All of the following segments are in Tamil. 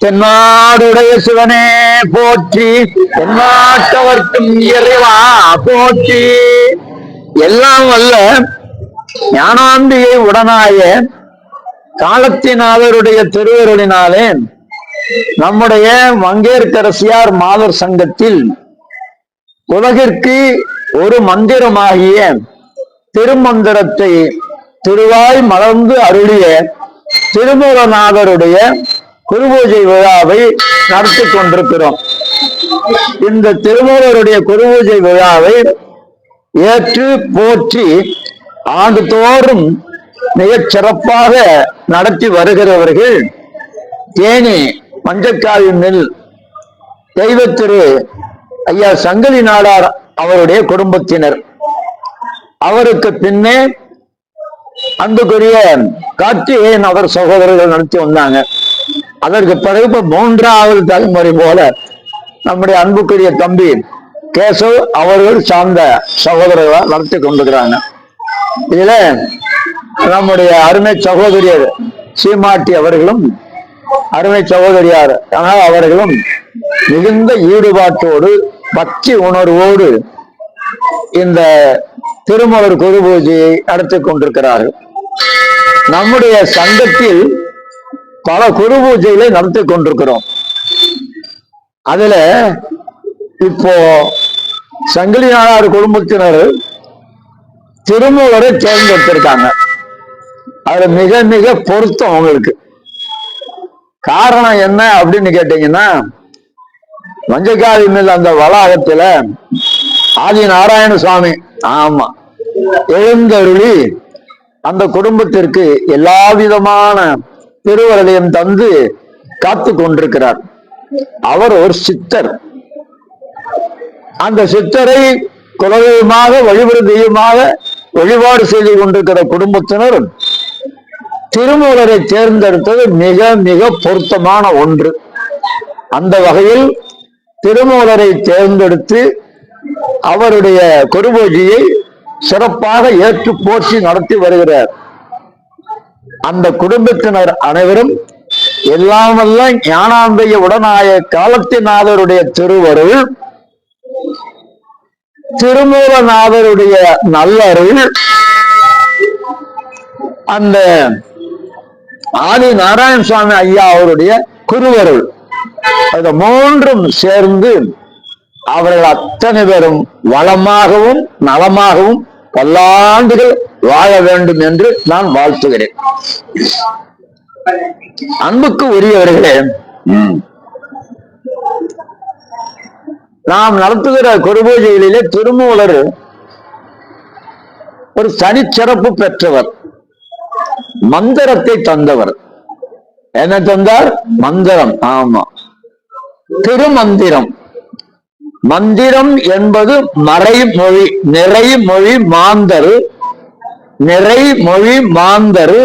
தென்னாடுடைய சிவனே போற்றி, தென்னாட்டவர்க்கும் இறைவா போற்றி. எல்லாம் வல்ல ஞானாம்பிகை உடனாய காலத்தினாளருடைய திருவருளினாலே நம்முடைய மங்கையர்க்கரசியார் மாதர் சங்கத்தில் உலகிற்கு ஒரு மந்திரமாகிய திருமந்திரத்தை திருவாய் மலர்ந்து அருளிய திருமூலநாதருடைய குருபூஜை விழாவை நடத்தி கொண்டிருக்கிறோம். இந்த திருமூலருடைய குருபூஜை விழாவை ஏற்று போற்றி ஆண்டுதோறும் மிகச் சிறப்பாக நடத்தி வருகிறவர்கள் தேனி மஞ்சக்காவி மில் தெய்வ திரு ஐயா சங்கதி நாடார் அவருடைய குடும்பத்தினர். அவருக்கு பின்னே அன்புக்குரிய கார்த்திகேயன் அவர் சகோதரர்கள் நடத்தி வந்தாங்க. அதற்கு பிறகு இப்ப 3வது தலைமுறை போல நம்முடைய அன்புக்குரிய தம்பி கேசவ் அவர்கள் சார்ந்த சகோதரர்களால் நடத்தி கொண்டிருக்கிறாங்க. இதுல நம்முடைய அருமை சகோதரியர் சீமாட்டி அவர்களும் அருமை சகோதரியார் அவர்களும் மிகுந்த ஈடுபாட்டோடு பக்தி உணர்வோடு இந்த திருமலர் குரு பூஜையை நடத்தி கொண்டிருக்கிறார்கள். நம்முடைய சங்கத்தில் பல குரு பூஜைகளை நடத்தி கொண்டிருக்கிறோம். அதுல இப்போ சங்கிலி நாடார் குடும்பத்தினர் திருமூலரை தேர்ந்தெடுத்திருக்காங்க. அது மிக மிக பொருத்தம் அவங்களுக்கு. காரணம் என்ன அப்படின்னு கேட்டீங்கன்னா, மஞ்சக்காவி மில் அந்த வளாகத்துல ஆதி நாராயண சுவாமி எழுந்தருளி அந்த குடும்பத்திற்கு எல்லா விதமான திருவருளையும் தந்து காத்து கொண்டிருக்கிறார். அவர் ஒரு சித்தர். அந்த சித்தரை குலதெய்வமாக வழிபடு தெய்வமாக வழிபாடு செய்து கொண்டிருக்கிற குடும்பத்தினர் திருமூலரை தேர்ந்தெடுத்தது மிக மிக பொருத்தமான ஒன்று. அந்த வகையில் திருமூலரை தேர்ந்தெடுத்து அவருடைய குருபூஜையை சிறப்பாக ஏற்று போற்றி நடத்தி வருகிறார். அந்த குடும்பத்தினர் அனைவரும் எல்லாமல்ல ஞானாம்பிகை உடனாய காலத்தினாதருடைய திருவருள், திருமூலநாதருடைய நல்லருள், அந்த ஆதி நாராயண சுவாமி ஐயா அவருடைய குருவருள், அந்த 3ம் சேர்ந்து அவர்கள் அத்தனை பேரும் வளமாகவும் நலமாகவும் பல்லாண்டுகள் வாழ வேண்டும் என்று நான் வாழ்த்துகிறேன். அன்புக்கு உரியவர்களே, நாம் நடத்துகிற குருபூஜைகளிலே திருமூலர் ஒரு தனிச்சிறப்பு பெற்றவர். மந்திரத்தை தந்தவர். என்ன தந்தார்? மந்திரம். ஆமா, திருமந்திரம். மந்திரம் என்பது மறைமொழி, நிறைமொழி மாந்தர், நிறைமொழி மாந்தர்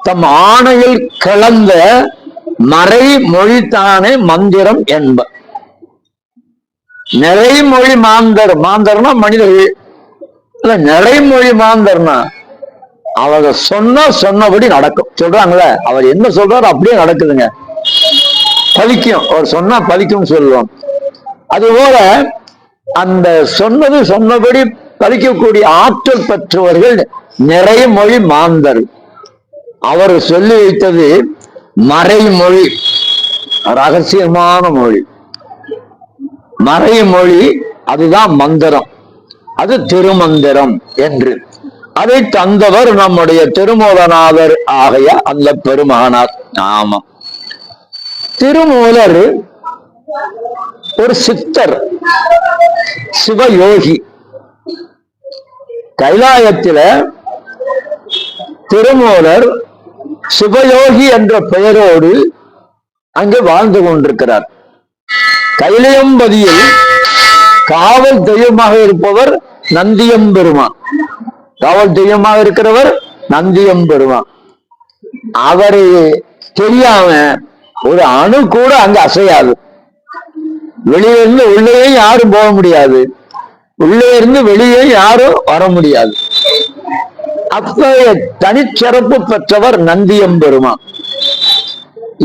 தம் ஆணையில் கிளந்த மறைமொழித்தானே மந்திரம் என்ப. நிறைமொழி மாந்தர், மாந்தர்னா மனிதர்கள், இல்ல நிறைமொழி மாந்தர்னா அவங்க சொன்னபடி நடக்கும். சொல்றாங்களே, அவர் என்ன சொல்றாரு அப்படியே நடக்குதுங்க, பலிக்கும். அவர் சொன்னா பலிக்கும் சொல்லுவோம். அதுபோல அந்த சொன்னபடி பலிக்கக்கூடிய ஆற்றல் பெற்றவர்கள் நிறைமொழி மாந்தர். அவர் சொல்லி வைத்தது மறைமொழி, ரகசியமான மொழி, மறைமொழி. அதுதான் மந்திரம், அது திருமந்திரம் என்று. அதை தந்தவர் நம்முடைய திருமூலநாதர் ஆகிய அந்த பெருமானார். ஆமா, திருமூலர் ஒரு சித்தர், சிவயோகி. கைலாயத்தில திருமூலர் சிவயோகி என்ற பெயரோடு அங்கு வாழ்ந்து கொண்டிருக்கிறார். கைலையம்பதியில் காவல் தெய்வமாக இருப்பவர் நந்தியம்பெருமான். காவல் தெய்வமாக இருக்கிறவர் நந்தியம்பெருமான். அவரு தெரியாம ஒரு அணு கூட அங்க அசையாது. வெளியே இருந்து உள்ளே யாரும் போக முடியாது, உள்ளே இருந்து வெளியே யாரும் வர முடியாது. அத்தகைய தனிச்சிறப்பு பெற்றவர் நந்தியம்பெருமான்.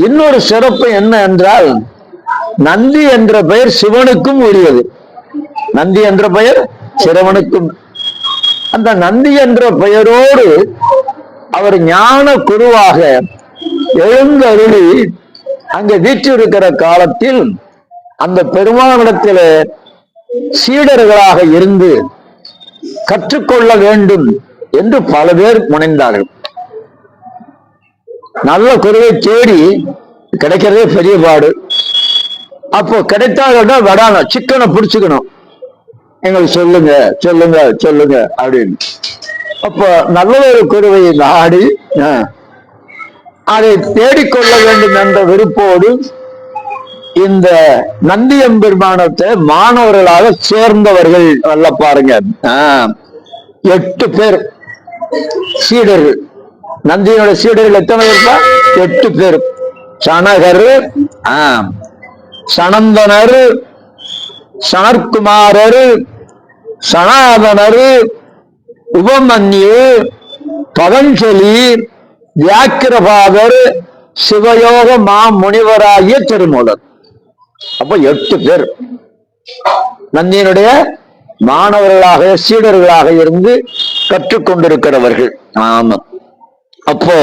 இன்னொரு சிறப்பு என்ன என்றால், நந்தி என்ற பெயர் சிவனுக்கும் உரியது. நந்தி என்ற பெயர் சிவனுக்கும். அந்த நந்தி என்ற பெயரோடு அவர் ஞான குருவாக எழுந்தருளி அங்க வீற்றிருக்கிற காலத்தில் அந்த பெருமானிடத்தில் சீடர்களாக இருந்து கற்றுக்கொள்ள வேண்டும் என்று பல பேர் முனைந்தார்கள். நல்ல குருவை தேடி கிடைக்கிறதே பெரிய பாடு. அப்போ கிடைத்தால்தான் வடான சிக்கனை பிடிச்சுக்கணும், எங்களுக்கு சொல்லுங்க சொல்லுங்க சொல்லுங்க அப்படின்னு. அப்போ நல்ல ஒரு குருவை நாடி அதை தேடிக்கொள்ள வேண்டும் என்ற விருப்போடு இந்த நந்தியம்பெருமானத்தை மாணவர்களாக சேர்ந்தவர்கள் நல்ல பாருங்க, 8 பேர் சீடர்கள். நந்தியோட சீடர்கள் எத்தனை பேருப்பா? 8 பேர். சனகர், சனந்தனர், சனற்குமாரர், சனாதனர், உபமன்யு, பதஞ்சலி, வியாக்கிரபாதர், சிவயோக மாமுனிவராகிய திருமூலர். அப்ப 8 பேர் நந்தியினுடைய மாணவர்களாக சீடர்களாக இருந்து கற்றுக்கொண்டிருக்கிறவர்கள். ஆமா. அப்போ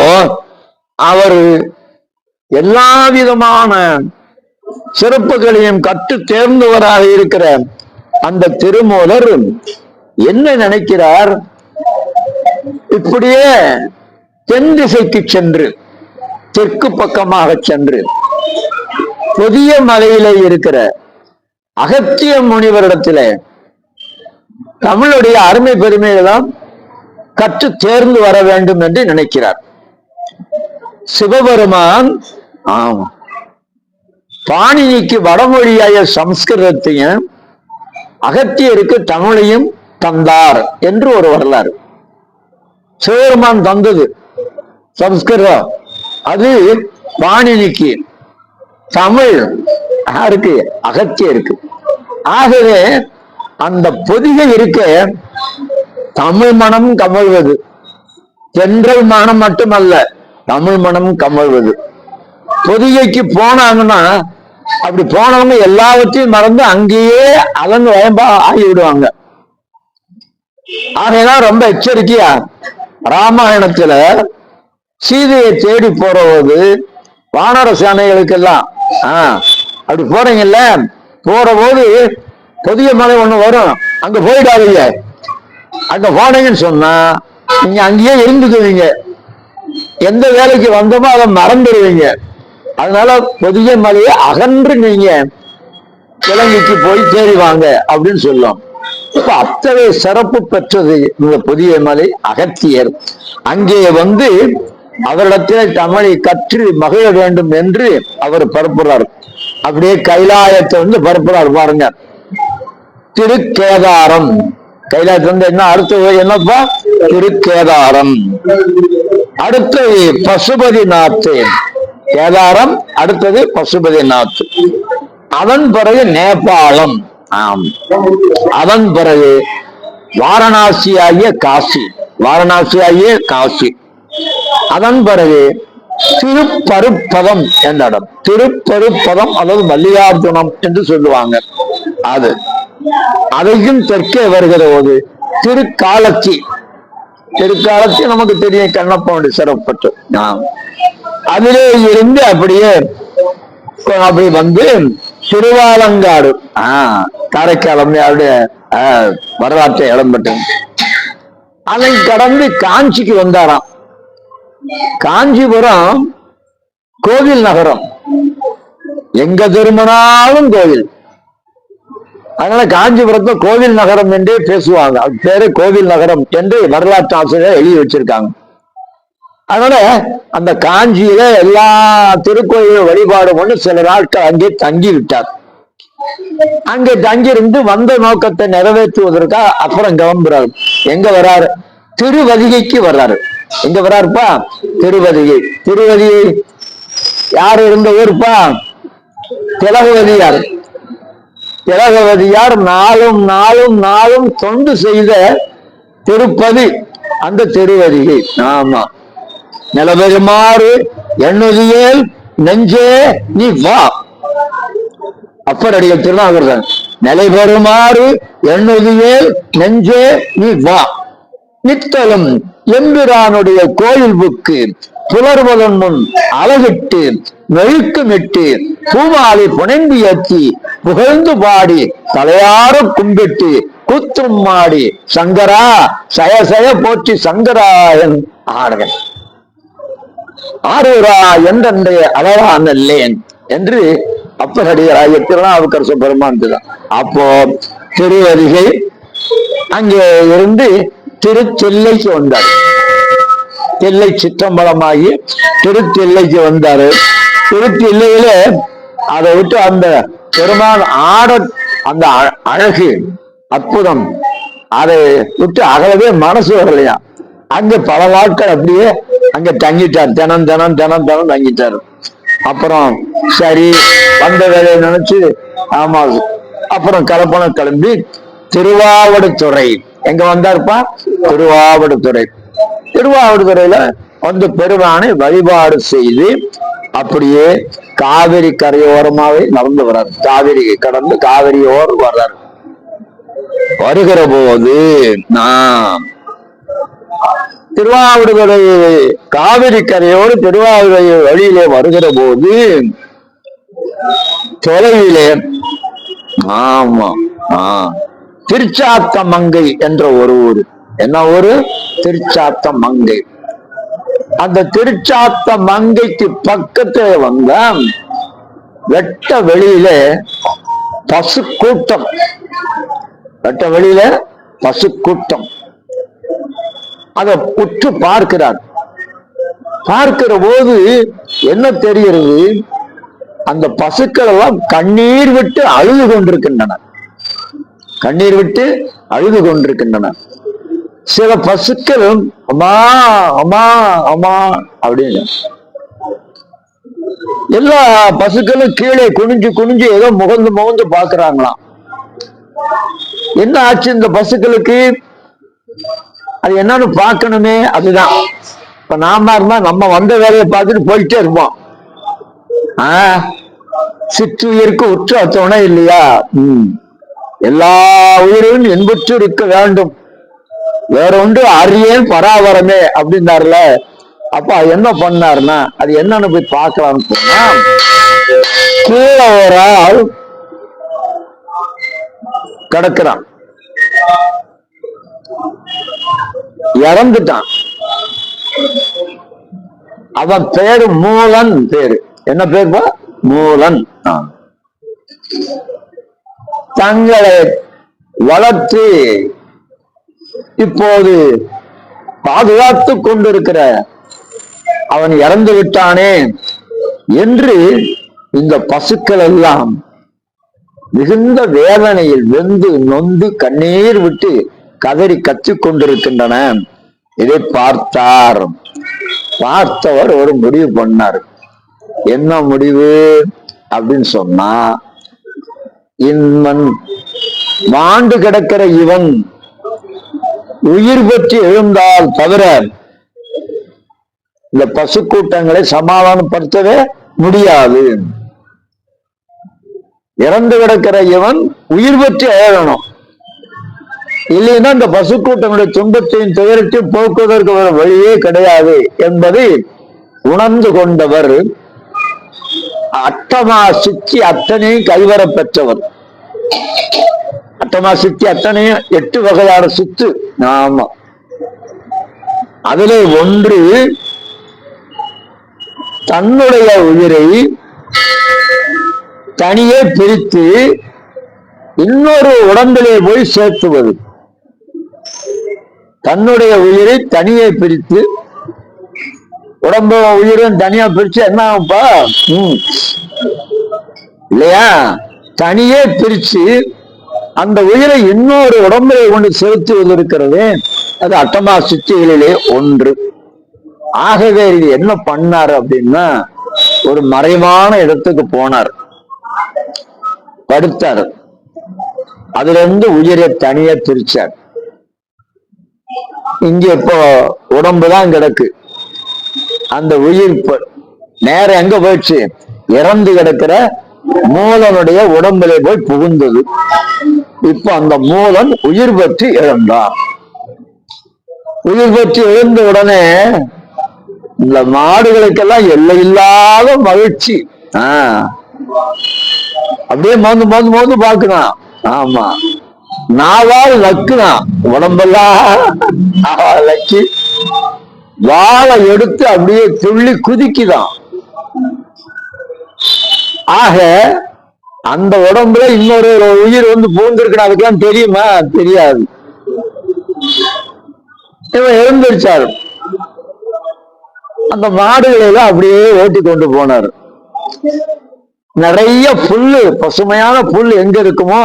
அவர் எல்லா விதமான சிறப்புகளையும் கற்று தேர்ந்தவராக இருக்கிற அந்த திருமூலர் என்ன நினைக்கிறார்? இப்படியே தென் திசைக்கு சென்று தெற்கு பக்கமாக சென்று புதிய மலையில இருக்கிற அகத்திய முனிவரிடத்துல தமிழுடைய அருமை பெருமையெல்லாம் கற்று தேர்ந்து வர வேண்டும் என்று நினைக்கிறார். சிவபெருமான் பாணினிக்கு வடமொழியாய சம்ஸ்கிருதத்தையும் அகத்தியருக்கு தமிழையும் தந்தார் என்று ஒரு வரலாறு. சிவபெருமான் தந்தது சம்ஸ்கிருதம், அது பாணினிக்கு. தமிழ் யாருக்கு? அகத்தியருக்கு. ஆகவே அந்த பொதிகை இருக்க தமிழ் மனம் கமழ்வது, தென்றல் மனம் மட்டுமல்ல, தமிழ் மனம் கமழ்வது. பொதிகைக்கு போனாங்கன்னா அப்படி போனவங்க எல்லாவற்றையும் மறந்து அங்கேயே அலங்கு வயம்பா ஆகிவிடுவாங்க. ஆகையெல்லாம் ரொம்ப எச்சரிக்கையா ராமாயணத்துல சீதையை தேடி போறபோது வானர சேனைகளுக்கெல்லாம் அப்படி போறீங்கல்ல, போற போது புதிய மலை ஒண்ணு வரும், அங்க போயிடாதீங்க. அங்க போனீங்கன்னு சொன்னா நீங்க அங்கேயே இருந்துக்குவீங்க, எந்த வேலைக்கு வந்தோமோ அதை மறந்துடுவீங்க. அதனால புதிய மலையை அகன்று நீங்க இலங்கைக்கு போய் தேடி வாங்க அப்படின்னு சொல்லும். இப்ப அத்தகைய சிறப்பு பெற்றது இந்த புதிய மலை அகத்தியர். அங்கே வந்து அவரிடத்தில் தமிழை கற்று மகிழ வேண்டும் என்று அவர் பரப்புறார். அப்படியே கைலாயத்தை வந்து பரப்புறார் பாருங்க. திருக்கேதாரம், கைலாயத்துல வந்து என்ன அடுத்தது என்னப்பா? திருக்கேதாரம். அடுத்தது பசுபதிநாத். கேதாரம் அடுத்தது பசுபதிநாத். அதன் பிறகு நேபாளம். அதன் பிறகு வாரணாசி ஆகிய காசி, வாரணாசி ஆகிய காசி. அதன் பிறகு திருப்பருப்பதம் என்ற இடம், திருப்பருப்பதம் அல்லது மல்லிகார்ஜுனம் என்று சொல்லுவாங்க. அது அதையும் தெற்கே வருகிற போது திருக்காலத்தி. திருக்காலத்தி நமக்கு தெரியும், கண்ணப்பனுடைய சிறப்பற்று. அதிலே இருந்து அப்படியே அப்படி வந்து திருவாலங்காடு, காரைக்காலம் வரலாற்றை இடம்பெற்று அதை கடந்து காஞ்சிக்கு வந்தாராம். காஞ்சிபுரம் கோவில் நகரம், எங்க திரும்பினாலும் கோவில். அதனால காஞ்சிபுரத்தை கோவில் நகரம் என்றே பேசுவாங்க. அது பேரு கோவில் நகரம் என்று வரலாற்று ஆசிரியர் எழுதி வச்சிருக்காங்க. அதனால அந்த காஞ்சியில எல்லா திருக்கோயில் வழிபாடு கொண்டு சில நாட்கள் அங்கே தங்கி விட்டார். அங்கே தங்கியிருந்து வந்த நோக்கத்தை நிறைவேற்றுவதற்காக அப்புறம் கிளம்புறாரு. எங்க வர்றாரு? திருவதிகைக்கு வர்றாரு. எங்க வர்றாருப்பா? திருவதிகை. திருவதிகை யார் இருந்த ஊருப்பா? திலகவதியார். திலகவதியார் நாளும் நாளும் நாளும் தொண்டு செய்த திருப்பதி அந்த திருவதிகை. ஆமா. நிலபெருமாறு எண்ணுதியேல் நெஞ்சே நீ வா. அப்பர் அடிகள் திருநாவுக்கரசர் நிலை பெறுமாறு எண்ணுதியே நெஞ்சே நீ வா. நித்தலும் எம்பிரானுடைய கோயில் புக்கு புலர்வதன் முன் அழகிட்டு மெழுக்குமிட்டு பூமாலை புனைந்து ஏற்றி புகழ்ந்து பாடி தலையார கும்பிட்டு கூத்தும் மாடி சங்கரா சய போற்றி சங்கராயன் ஆடுகள் ஆரூரா என்றே அளவானல்லேன் என்று அப்பரடிகளாகிய திருநாவுக்கரசு பெருமான் தான். அப்போ திருவருகை அங்கே இருந்து திருத்தெல்லைக்கு வந்தார். தெல்லை சிற்றம்பலமாகி திருத்தெல்லைக்கு வந்தாரு. திருத்தெல்லையில அதை விட்டு அந்த பெருமான் ஆட அந்த அழகு அற்புதம் அதை விட்டு அகலவே மனசு வரலையா. அங்க பல நாட்கள் அப்படியே அங்க தங்கிட்டார். தினம் தங்கிட்டாரு. அப்புறம் சரி வந்த வேலையை நினைச்சு ஆமா அப்புறம் கலப்பணம் கிளம்பி திருவாவடுதுறை எங்க வந்தாருப்பா? திருவாவடுதுறை. திருவாவடுதுறையில வந்து பெருமானை வழிபாடு செய்து அப்படியே காவிரி கரையோரமாவே நடந்து வர்றாரு. காவிரி கடந்து காவிரியோரம் வர்றாரு. வருகிற போது நான் திருவாவடுதுறை காவிரி கரையோடு திருவாவடுதுறை வழியிலே வருகிற போது தொலைவிலே ஆமா திருச்சாத்தமங்கை என்ற ஒரு ஊர். என்ன ஊரு? திருச்சாத்தமங்கை. அந்த திருச்சாத்தமங்கைக்கு பக்கத்துல வந்த வெட்ட வெளியில பசு கூட்டம். வெட்ட வெளியில பசு கூட்டம். அதை உற்று பார்க்கிறார். பார்க்கிற போது என்ன தெரிகிறது? அந்த பசுக்கள் எல்லாம் கண்ணீர் விட்டு அழுது கொண்டிருக்கின்றன. கண்ணீர் விட்டு அழுது கொண்டிருக்கின்றன. சில பசுக்கள் அம்மா அம்மா அம்மா அப்படின்னு. எல்லா பசுக்களும் கீழே குனிஞ்சு ஏதோ முகந்து பாக்குறாங்களாம். என்ன ஆச்சு இந்த பசுக்களுக்கு? அது என்னன்னு பார்க்கணுமே. அதுதான் இப்ப நாம இருந்தா நம்ம வந்த வேலையை பார்த்துட்டு போயிட்டே இருப்போம். சிற்றுயிருக்கு உற்ற துணை இல்லையா? எல்லா உயிரும் என்புற்று இருக்க வேண்டும், வேற ஒன்று அறியேன் பராபரமே அப்படின்னாருல. அப்ப என்ன பண்ணாருன்னா அது என்னன்னு போய் பார்க்கலாம்னு சொன்னா, கீழே ஒரு ஆள் கிடக்குறான், இறந்துட்டான். அவன் பேரு மூலன். பேரு என்ன பேருப்பா? மூலன். தங்களை வளர்த்து இப்போது பாதுகாத்து கொண்டிருக்கிற அவன் இறந்து விட்டானே என்று இந்த பசுக்கள் எல்லாம் மிகுந்த வேதனையில் வெந்து நொந்து கண்ணீர் விட்டு கதறி கத்திக் கொண்டிருக்கின்றன. இதை பார்த்தவர் ஒரு முடிவு பண்ணார். என்ன முடிவு அப்படின்னு சொன்னா, இவன் மாண்டு கிடக்கிற இவன் உயிர் பெற்று எழுந்தால் தவிர இந்த பசு கூட்டங்களை சமாதானப்படுத்தவே முடியாது. இறந்து கிடக்கிற இவன் உயிர் பெற்று எழணும், இல்லைன்னா இந்த பசு கூட்டங்களுடைய துன்பத்தையும் துயரத்தையும் போக்குவதற்கு ஒரு வழியே கிடையாது என்பதை உணர்ந்து கொண்டவர் அட்டமா சித்தி அத்தனையும் கைவர பெற்றவர். அட்டமா சித்தி அத்தனையும் 8 வகையான சித்து. ஆமா, அதிலே ஒன்று தன்னுடைய உயிரை தனியே பிரித்து இன்னொரு உடம்பிலே போய் சேர்த்துவது. தன்னுடைய உயிரை தனியே பிரித்து உடம்பு உயிரும் தனியா பிரிச்சு என்ன ஆகும்பா? இல்லையா? தனியே பிரிச்சு அந்த உயிரை இன்னொரு உடம்பிலே கொண்டு செலுத்துவது இருக்கிறது, அது அட்டமா சித்திகளிலே ஒன்று. ஆகவே இது என்ன பண்ணாரு அப்படின்னா, ஒரு மறைவான இடத்துக்கு போனார், படுத்தார், அதுல இருந்து உயிரை தனியா பிரிச்சார். இங்க இப்போ உடம்புதான் கிடக்கு, அந்த உயிர் நேரம் எங்க போயிடுச்சு? இறந்து கிடக்கிற மூலனுடைய உடம்பிலே போய் புகுந்தது. இப்ப அந்த மூலன் உயிர் பெற்று இழந்தான். உயிர் பெற்று எழுந்த உடனே இந்த மாடுகளுக்கெல்லாம் எல்லையில்லாத மகிழ்ச்சி. அப்படியே மோந்து மோந்து மோந்து பாக்குறான். ஆமா, நாவால் நக்குறான். உடம்பெல்லாம் நாவால் நக்கி வாழை எடுத்து அப்படியே துள்ளி குதிக்குதான். ஆக அந்த உடம்புல இன்னொரு உயிர் வந்து பூந்திருக்கணும். அதுக்கெல்லாம் தெரியுமா? தெரியாது. இவன் எழுந்திருச்சாரு. அந்த மாடுகளை எல்லாம் அப்படியே ஓட்டி கொண்டு போனார். நிறைய புல்லு, பசுமையான புல் எங்க இருக்குமோ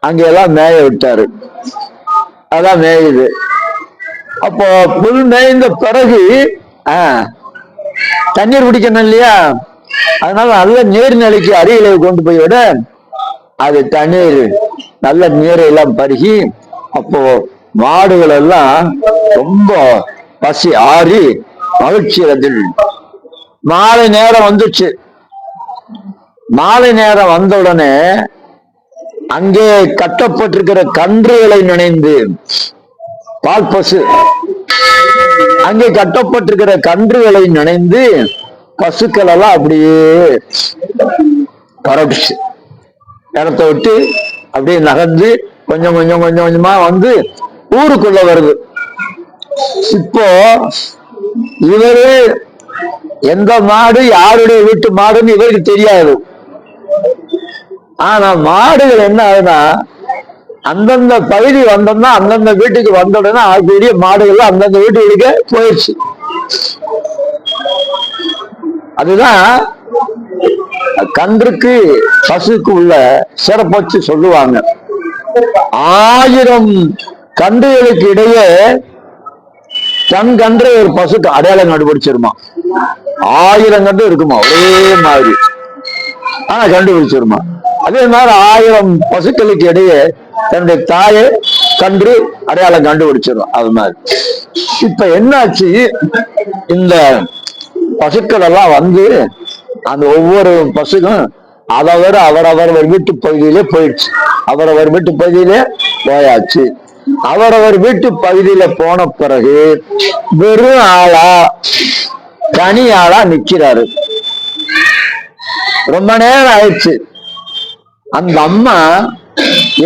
அங்கெல்லாம் மேய விட்டாரு. அதான் மேயுது. அப்போ புல் மேய்ந்த பிறகு தண்ணீர் குடிக்கணும் இல்லையா? அதனால நல்ல நீர்நிலைக்கு அருகில கொண்டு போய் விட அது தண்ணீர் நல்ல நீரை எல்லாம் பருகி, அப்போ மாடுகள் எல்லாம் ரொம்ப பசி ஆறி மகிழ்ச்சி அடைந்தது. மாலை நேரம் வந்துச்சு. மாலை நேரம் வந்த உடனே அங்கே கட்டப்பட்டிருக்கிற கன்றுகளை நினைந்து, பால் பசு அங்கே கட்டப்பட்டிருக்கிற கன்றுகளை நினைந்து பசுக்கள் எல்லாம் அப்படியே பரப்பிச்சு இடத்த விட்டு அப்படியே நகர்ந்து கொஞ்சம் கொஞ்சம் கொஞ்சம் கொஞ்சமா வந்து ஊருக்குள்ள வருது. இப்போ இவரு எந்த மாடு யாருடைய வீட்டு மாடுன்னு இவருக்கு தெரியாது. ஆனா மாடுகள் என்ன ஆகுதுன்னா, அந்தந்த பகுதி வந்தோம்னா அந்தந்த வீட்டுக்கு வந்த உடனே ஆகக்கூடிய மாடுகள் அந்தந்த வீட்டுக்கு போயிடுச்சு. அதுதான் கன்றுக்கு பசுக்கு உள்ள சிறப்பு வச்சு சொல்லுவாங்க. 1000 கன்றுகளுக்கு இடையே தன் கன்றை ஒரு பசுக்கு அடையாளம் கண்டுபிடிச்சிருமா. 1000 கன்று இருக்குமா ஒரே மாதிரி, ஆனா கண்டுபிடிச்சிருமா. அதே மாதிரி 1000 பசுக்களுக்கு இடையே தன்னுடைய தாயை கன்று அடையாளம் கண்டுபிடிச்சிடும். அது மாதிரி இப்ப என்னாச்சு, இந்த பசுக்கள் எல்லாம் வந்து அந்த ஒவ்வொரு பசுக்கும் அவரவர் வீட்டு பகுதியிலே போயிடுச்சு. அவரவர் வீட்டு பகுதியிலே போயாச்சு. அவரவர் வீட்டு பகுதியில போன பிறகு வெறும் ஆளா, தனி ஆளா நிக்கிறாரு. ரொம்ப நேரம் ஆயிடுச்சு. அந்த அம்மா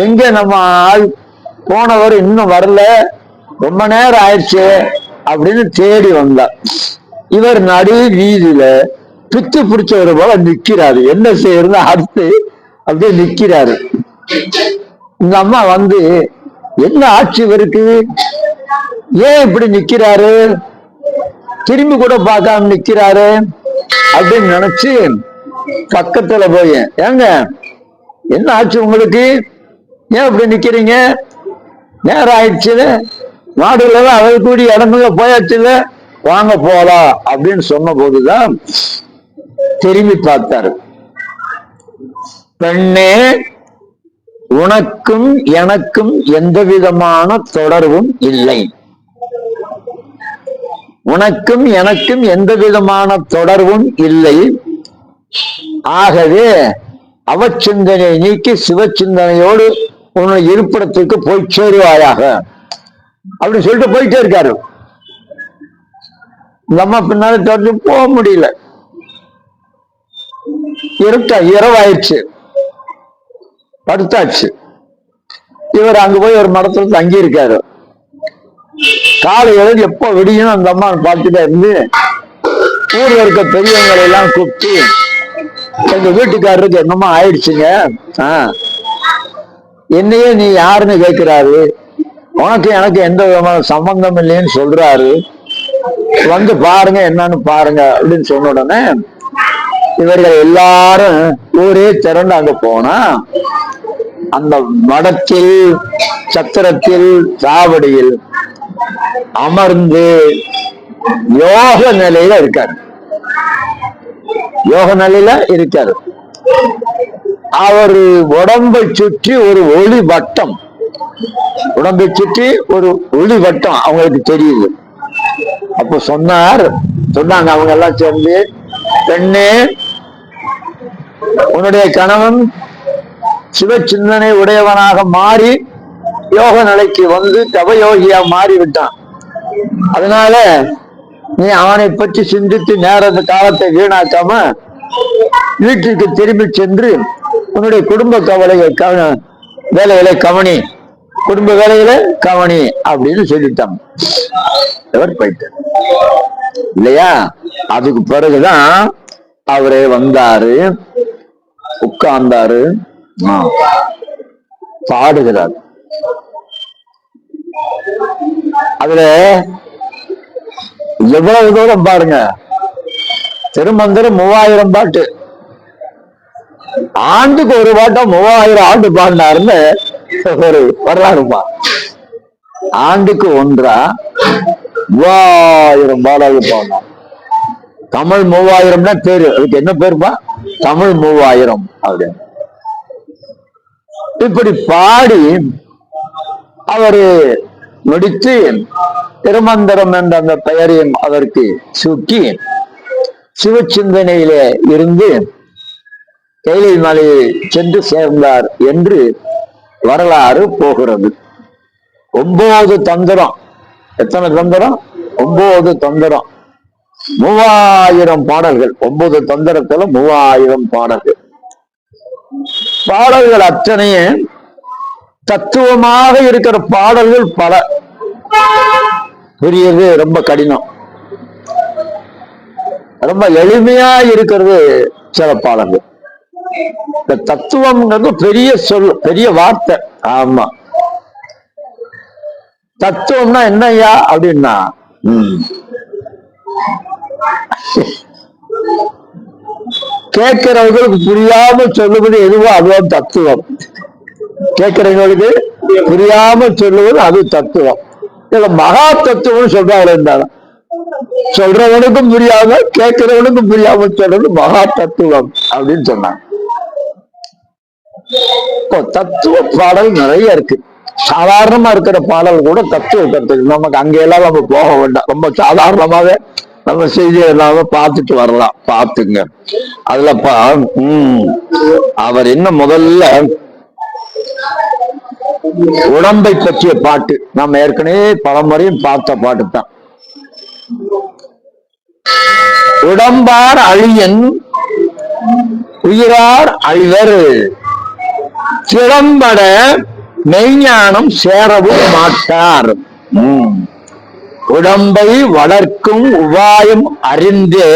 எங்க நம்ம ஆள் போனவர் இன்னும் வரல, ரொம்ப நேரம் ஆயிடுச்சு அப்படின்னு தேடி வந்தார். இவர் நடு வீதியில பித்து பிடிச்சவர் போல நிக்கிறாரு. என்ன செய்யறது அடுத்து அப்படியே நிக்கிறாரு. இந்த அம்மா வந்து என்ன ஆட்சி இவருக்கு, ஏன் இப்படி நிக்கிறாரு, திரும்பி கூட பார்க்காம நிக்கிறாரு அப்படின்னு நினைச்சு பக்கத்துல போய், ஏங்க என்ன ஆச்சு உங்களுக்கு, ஏன் இப்படி நிக்கிறீங்க, நேரம் ஆயிடுச்சுல, மாடுகள் அழகக்கூடிய இடங்கள்ல போயாச்சுல, வாங்க போலாம் அப்படின்னு சொன்ன போதுதான் திரும்பி பார்த்தாரு. பெண்ணே, உனக்கும் எனக்கும் எந்த விதமான தொடர்பும் இல்லை. உனக்கும் எனக்கும் எந்த விதமான தொடர்பும் இல்லை. ஆகவே அவச்சிந்தனை நீக்கி சிவச்சிந்தனையோடு உன்னை இருப்பிடத்துக்கு போய் சேருவாயாக அப்படின்னு சொல்லிட்டு போயிட்டே இருக்காரு. இந்த அம்மா பின்னால தொடர்ந்து போக முடியல. இரவாயிடுச்சு, படுத்தாச்சு. இவர் அங்க போய் ஒரு மடத்துல தங்கி இருக்காரு. காலையில எப்ப விடியும் அந்த அம்மா பார்த்துட்டே இருந்து ஊர்ல இருக்க பெரியவங்களை எல்லாம் கூப்பிட்டு, எங்க வீட்டுக்காரருக்கு என்னமோ ஆயிடுச்சுங்க, என்னையே நீ யாருன்னு கேட்கிறாரு, உனக்கு எனக்கு எந்த விதமான சம்பந்தம் இல்லைன்னு சொல்றாரு, வந்து பாருங்க என்னன்னு பாருங்க அப்படின்னு சொன்ன உடனே இவர்கள் எல்லாரும் ஊரே திரண்டு அங்க போனா அந்த மடத்தில் சத்திரத்தில் சாவடியில் அமர்ந்து யோக நிலையில இருக்காரு. யோக நிலையில இருக்காரு. அவர் உடம்பை சுற்றி ஒரு ஒளி வட்டம், உடம்பை சுற்றி ஒரு ஒளி வட்டம் அவங்களுக்கு தெரியுது. அப்ப சொன்னாங்க அவங்க எல்லாம் சேர்ந்து, பெண்ணே, உன்னுடைய கணவன் சிவ சிந்தனை உடையவனாக மாறி யோக நிலைக்கு வந்து தவயோகியா மாறிவிட்டான். அதனால நீ அவனை பற்றி சிந்தித்து நேர காலத்தை வீணாக்காம வீட்டிற்கு திரும்பி சென்று உன்னுடைய குடும்ப வேலைகளை கவனி, குடும்ப வேலைகளை கவனி அப்படின்னு சொல்லிட்டாங்க. அவர் போயிட்டார் இல்லையா? அதுக்கு பிறகுதான் அவரே வந்தாரு, உட்கார்ந்தாரு, பாடுகிறார். அதுல எவ்வளவு தூரம் பாருங்க, திருமந்திரம் 3000 பாட்டு, ஆண்டுக்கு ஒரு பாட்டம் 3000 ஆண்டு பாடினாருன்னு ஒரு வரலாறுப்பா. ஆண்டுக்கு ஒன்றா 3000 பாடல்கள் பாடினார். தமிழ் 3000 பேரு, அதுக்கு என்ன பேருப்பா? தமிழ் 3000 அப்படின்னு. இப்படி பாடி அவரு முடித்து திருமந்திரம் என்ற அந்த பெயரையும் அதற்கு சூட்டி சிவச்சிந்தனையிலே இருந்து கைலை மலையை சென்று சேர்ந்தார் என்று வரலாறு போகிறது. 9 தந்திரம். எத்தனை தந்திரம்? 9 தந்திரம், 3000 பாடல்கள். 9 தந்திரத்துல 3000 பாடல்கள். பாடல்கள் அத்தனையும் தத்துவமாக இருக்கிற பாடல்கள் பல. புரியுது ரொம்ப கடினம், ரொம்ப எளிமையா இருக்கிறது சில பாடல்கள். இந்த தத்துவம்ங்கிறது பெரிய சொல், பெரிய வார்த்தை. ஆமா, தத்துவம்னா என்னய்யா அப்படின்னா, கேட்கிறவர்களுக்கு புரியாம சொல்லுவது எதுவோ அதுவும் தத்துவம். கேட்கிறவங்களுக்கு புரியாம சொல்லுவது அது தத்துவம். இதுல மகா தத்துவம் சொல்றாங்க. இருந்தாலும் சொல்றவனுக்கும் புரியாம கேட்கிறவனுக்கும் புரியாம சொல்றது மகா தத்துவம் அப்படின்னு சொன்னாங்க. இப்போ தத்துவ பாடல் நிறைய இருக்கு. சாதாரணமா இருக்கிற பாடல் கூட தத்துவ கருத்து. நமக்கு அங்கெல்லாம் நம்ம போக வேண்டாம், ரொம்ப சாதாரணமாவே நம்ம செய்தி எல்லாமே பார்த்துட்டு வரலாம். பார்த்துங்க. அதுலப்பா அவர் என்ன முதல்ல உடம்பை பற்றிய பாட்டு, நம்ம ஏற்கனவே பலமுறையும் பார்த்த பாட்டு தான். உடம்பார் அழியன் உயிரார் அழிவர், திறம்பட மெய்ஞானம் சேரவும் மாட்டார். உடம்பை வளர்க்கும் உபாயம் அறிந்தே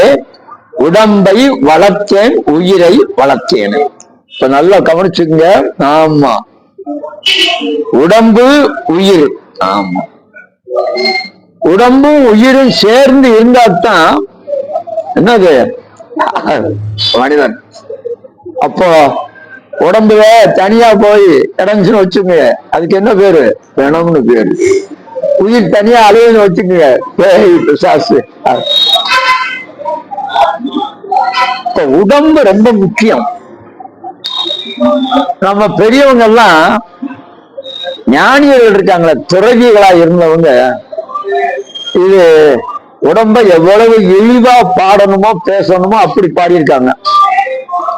உடம்பை வளர்த்தேன் உயிரை வளர்த்தேன். இப்ப நல்லா கவனிச்சுங்க. ஆமா, உடம்பு உயிர். ஆமா, உடம்பும் உயிரும் சேர்ந்து இருந்தால்தான் என்னது மனிதன். அப்போ உடம்புல தனியா போய் இறஞ்சுன்னு வச்சுங்க, அதுக்கு என்ன பேரு? பிணம்னு பேரு. உயிர் தனியா அழுகுன்னு வச்சுக்கோங்க, பேய் பிசாசு. உடம்பு ரொம்ப முக்கியம். நம்ம பெரியவங்க எல்லாம் ஞானியர்கள் இருக்காங்களே, துறவிகளா இருந்தவங்க இது உடம்ப எவ்வளவு இழிவா பாடணுமோ பேசணுமோ அப்படி பாடியிருக்காங்க.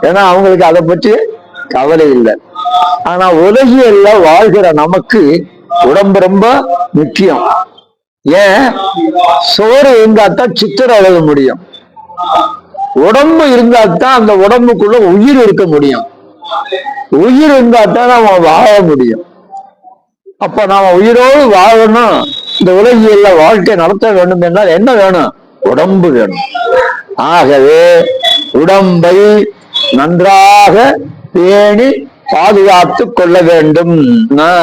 ஏன்னா அவங்களுக்கு அதை பற்றி கவலை இல்லை. ஆனா உலகியல்ல வாழ்கிற நமக்கு உடம்பு ரொம்ப முக்கியம். ஏன்? சோறு இருந்தாத்தான் சித்திரம் எழுத முடியும். உடம்பு இருந்தாத்தான் அந்த உடம்புக்குள்ள உயிர் இருக்க முடியும். உயிர் இருந்தாத்தான் நாம வாழ முடியும். அப்ப நாம உயிரோடு வாழணும், இந்த உலகியல்ல வாழ்க்கை நடத்த வேண்டும் என்றால் என்ன வேணும்? உடம்பு வேணும். ஆகவே உடம்பை நன்றாக பேணி பாதுகாத்து கொள்ள வேண்டும்.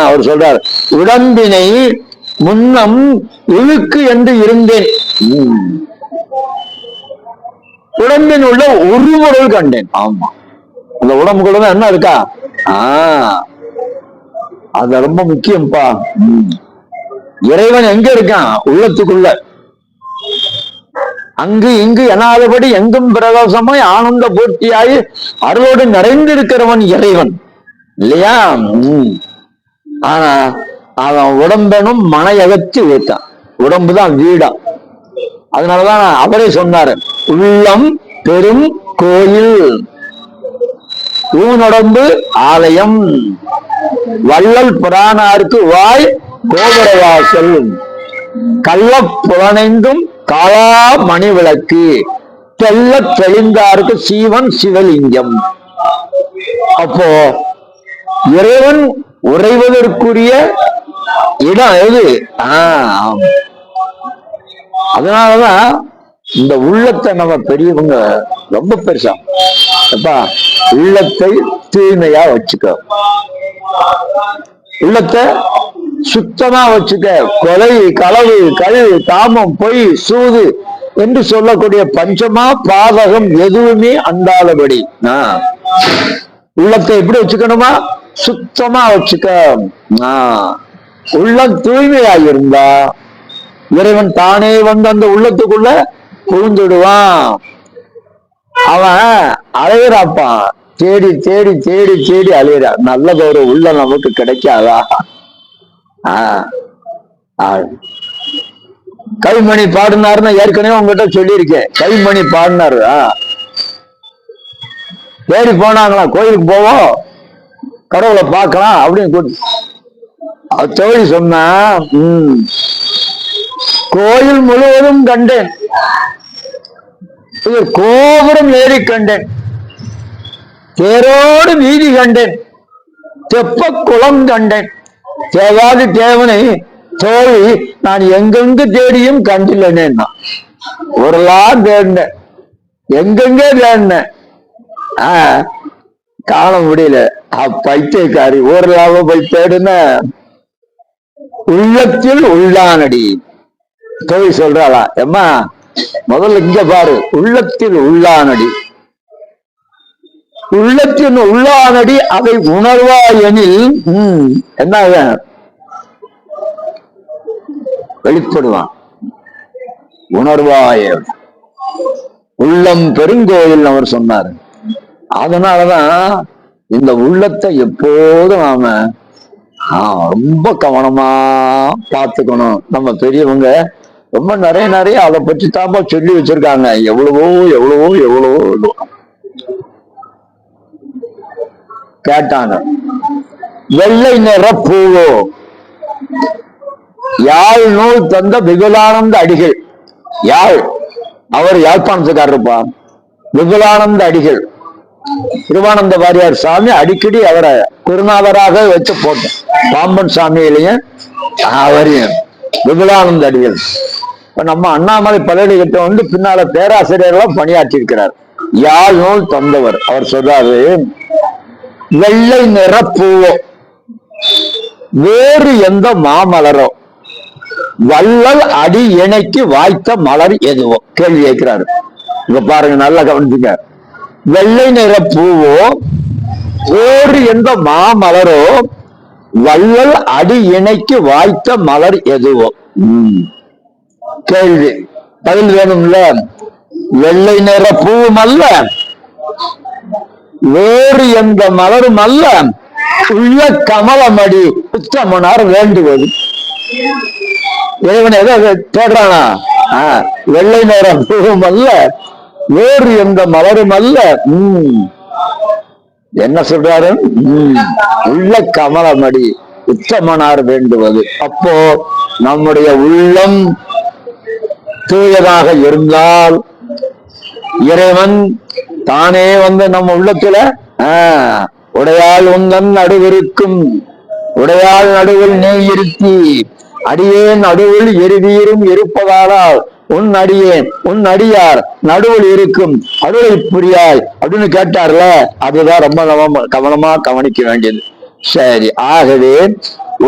அவர் சொல்றார், உடம்பினை முன்னம் இழுக்கு என்று இருந்தேன், உடம்பின் உள்ள உருவொருள் கண்டேன். ஆமா, அந்த உடம்புக்குள்ளதான் என்ன இருக்கா? அது ரொம்ப முக்கியம்ப்பா. இறைவன் எங்க இருக்கான்? உள்ளத்துக்குள்ள. அங்கு இங்கு எனாதபடி எங்கும் பிரகாசமாய் ஆனந்த பூர்த்தியாகி அருளோடு நிறைந்திருக்கிறவன் இறைவன் இல்லையா? ஆனா அவன் உடம்பெனும் மனையகத்து வைத்தான். உடம்புதான் வீடா. அதனாலதான் அவரே சொன்னாரு, உள்ளம் பெரும் கோயில், ஊனுடம்பு ஆலயம், வள்ளல் புராணாருக்கு வாய் கோபுரவாசல், கள்ள புலனைந்தும் காளா மணி விளக்கு, தெல்ல தெளிந்தாருக்கு சீவன் சிவலிங்கம். அப்போ இறைவன் உறைவதற்குரிய இடம் எது? அதனாலதான் இந்த உள்ளத்தை நம்ம பெரியவங்க ரொம்ப பெருசா அப்பா உள்ளத்தை தூய்மையா வச்சுக்க, உள்ளத்தை சுத்தமா வச்சுக்க. கொலை, களவு, கழுவு, காமம், பொய், சூது என்று சொல்லக்கூடிய பஞ்சமா பாதகம் எதுவுமே அந்தாதபடி உள்ளத்தை எப்படி வச்சுக்கணுமா? சுத்தமா வச்சுக்க. உள்ளம் தூய்மையாயிருந்தா இறைவன் தானே வந்து அந்த உள்ளத்துக்குள்ள புகுந்துடுவான். அவன் அலையிறாப்பா, தேடி தேடி தேடி தேடி அலையிறா. நல்லது ஒரு உள்ள நமக்கு கிடைக்காதா? கைமணி பாடினாருன்னு ஏற்கனவே உங்ககிட்ட சொல்லியிருக்கேன். கைமணி பாடினாரு, தேடி போனாங்களா, கோயிலுக்கு போவோம் கடவுளை பார்க்கலாம் அப்படின்னு தோழி சொன்னா, கோயில் முழுவதும் கண்டேன், கோபுரம் ஏறி கண்டேன், தேரோடு வீதி கண்டேன், தெப்ப குளம் கண்டேன், தேவாதி தேவனை தோழி நான் எங்கெங்கு தேடியும் கண்டில்லைன்னா. ஒருலாம் தேடினேன், எங்கெங்கே தேடினேன், காண முடியல. பைத்தியக்காரி ஒரு லாபம் போய் தேடுன. உள்ளத்தில் உள்ளானடி தோழி சொல்றாளா, எம்மா முதல்ல இங்க பாரு, உள்ளத்தில் உள்ளானடி, உள்ளத்தின் உள்ளானடி அதை உணர்வாயெனில் என்ன வெளிப்படுவான். உணர்வாய உள்ளம் பெருங்கோயில் அவர் சொன்னார். அதனாலதான் இந்த உள்ளத்தை எப்போதும் நாம ரொம்ப கவனமா பார்த்துக்கணும். நம்ம பெரியவங்க ரொம்ப நிறைய நிறைய அதை பற்றி தாப்பா சொல்லி வச்சிருக்காங்க. எவ்வளவோ எவ்வளவோ எவ்வளவோ கேட்டாங்க. வெள்ளை நிற பூவோ, யாழ் நூல் தந்த விபுலானந்த அடிகள். யாழ் அவர் யாழ்ப்பாணத்துக்காரருப்பா. விபுலானந்த அடிகள், திருவானந்த வாரியார் சாமி அடிக்கடி அவரை குருநாதராக வச்சு போட்டோம். பாம்பன் சாமியிலையும் அவரையும் விபுலானந்த அடிகள். நம்ம அண்ணாமலை பல்கலைக்கழகத்தை வந்து பின்னால பேராசிரியர்களாக பணியாற்றி இருக்கிறார். யாழ் நூல் தந்தவர். அவர் சொல்றாரு, வெள்ளை நிற பூவோ, வேறு எந்த மாமலரோ, வள்ளல் அடி இணைக்கு வாய்த்த மலர் எதுவோ. கேள்வி கேட்கிறாரு. இப்ப பாருங்க, நல்லா கவனிச்சுங்க. வெள்ளை நிற பூவோ, வேறு எந்த மாமலரோ, வள்ளல் அடி இணைக்கு வாய்த்த மலர் எதுவோ. கேள்வி, பதில் வேணும்ல. வெள்ளை நிற பூவும் அல்ல, வேறு எந்த மலரும் அல்ல, உள்ள கமலமடி உத்தமனார் வேண்டுவது. இறைவன் எதை தேடுறானா? வெள்ளை நிற பூவும் அல்ல, வேறு எந்த மலரும் அல்ல, என்ன சொல்றாரு? உள்ள கமலமடி உத்தமனார் வேண்டுவது. அப்போ நம்முடைய உள்ளம் தூயதாக இருந்தால் இறைவன் தானே வந்து நம்ம உள்ளத்துல உடையாள் உந்தன் நடுவிருக்கும், உடையாள் நடுவில் நீ இருத்தி, அடியேன் நடுவில் எருவீரும் இருப்பதானால் உன் அடியேன் உன் அடியார் நடுவில் இருக்கும் அருளை புரியாய் அப்படின்னு கேட்டார்ல. அதுதான் ரொம்ப கவனமா கவனிக்க வேண்டியது. சரி, ஆகவே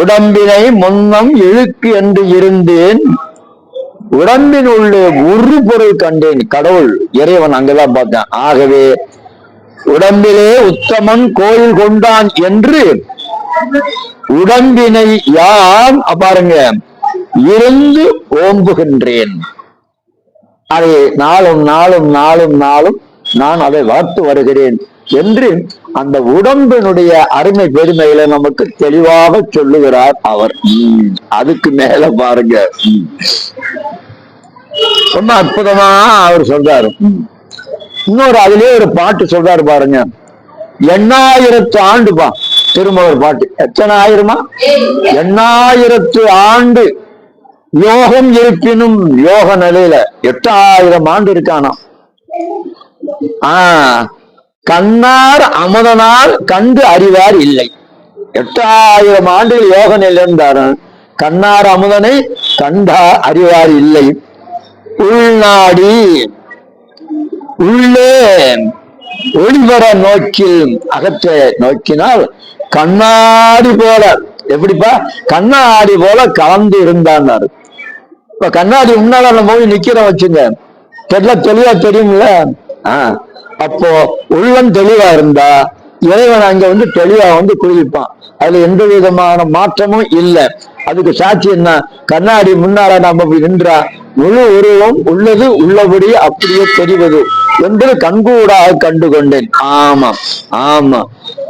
உடம்பினை முன்னம் இழுக்கு என்று இருந்தேன், உடம்பின் உள்ளே ஒரு பொருள் கண்டேன். கடவுள் இறைவன் அங்கதான் பார்த்தேன். ஆகவே உடம்பிலே உத்தமன் கோயில் கொண்டான் என்று உடம்பினை யான் பாருங்க இருந்து ஓம்புகின்றேன். அதை நாளும் நாளும் நாளும் நாளும் நான் அதை வளர்த்து வருகிறேன் என்று அந்த உடம்பினுடைய அருமை பெருமைகளை நமக்கு தெளிவாக சொல்லுகிறார் அவர். அதுக்கு மேல பாருங்க, ரொம்ப அற்புதமா அவர் சொல்றாரு. இன்னொரு அதுலயே ஒரு பாட்டு சொல்றாரு பாருங்க, 8000 ஆண்டுப்பா திருமூலர் பாட்டு. எத்தனை ஆயிரமா? 8000 ஆண்டு யோகம் இருப்பினும் யோக நிலையில 8000 ஆண்டு இருக்கானா. கண்ணார் அமுதனால் கண்டு அறிவார் இல்லை. 8000 ஆண்டுகள் யோக நிலை இருந்தாரு. கண்ணார் அமுதனை கண்டா அறிவார் இல்லை. உள்நாடி உள்ளே ஒளிவர நோக்கில் அகற்ற நோக்கினால் கண்ணாடி போல, எப்படிப்பா கண்ணாடி போல கலந்து இருந்தார். இப்ப கண்ணாடி முன்னால நம்ம போய் நிக்கிறோம் வச்சுங்க, தெளிவா தெரியும்ல. அப்போ உள்ளம் தெளிவா இருந்தா இறைவன் அங்க வந்து தெளிவா வந்து குளிப்பான். அதுல எந்த விதமான மாற்றமும் இல்லை. அதுக்கு சாட்சி என்ன? கண்ணாடி முன்னால நம்ம நின்றா முழு உருவம் உள்ளது உள்ளபடி அப்படியே தெரிவது என்று கண்கூடாக கண்டு கொண்டேன். ஆமா ஆமா,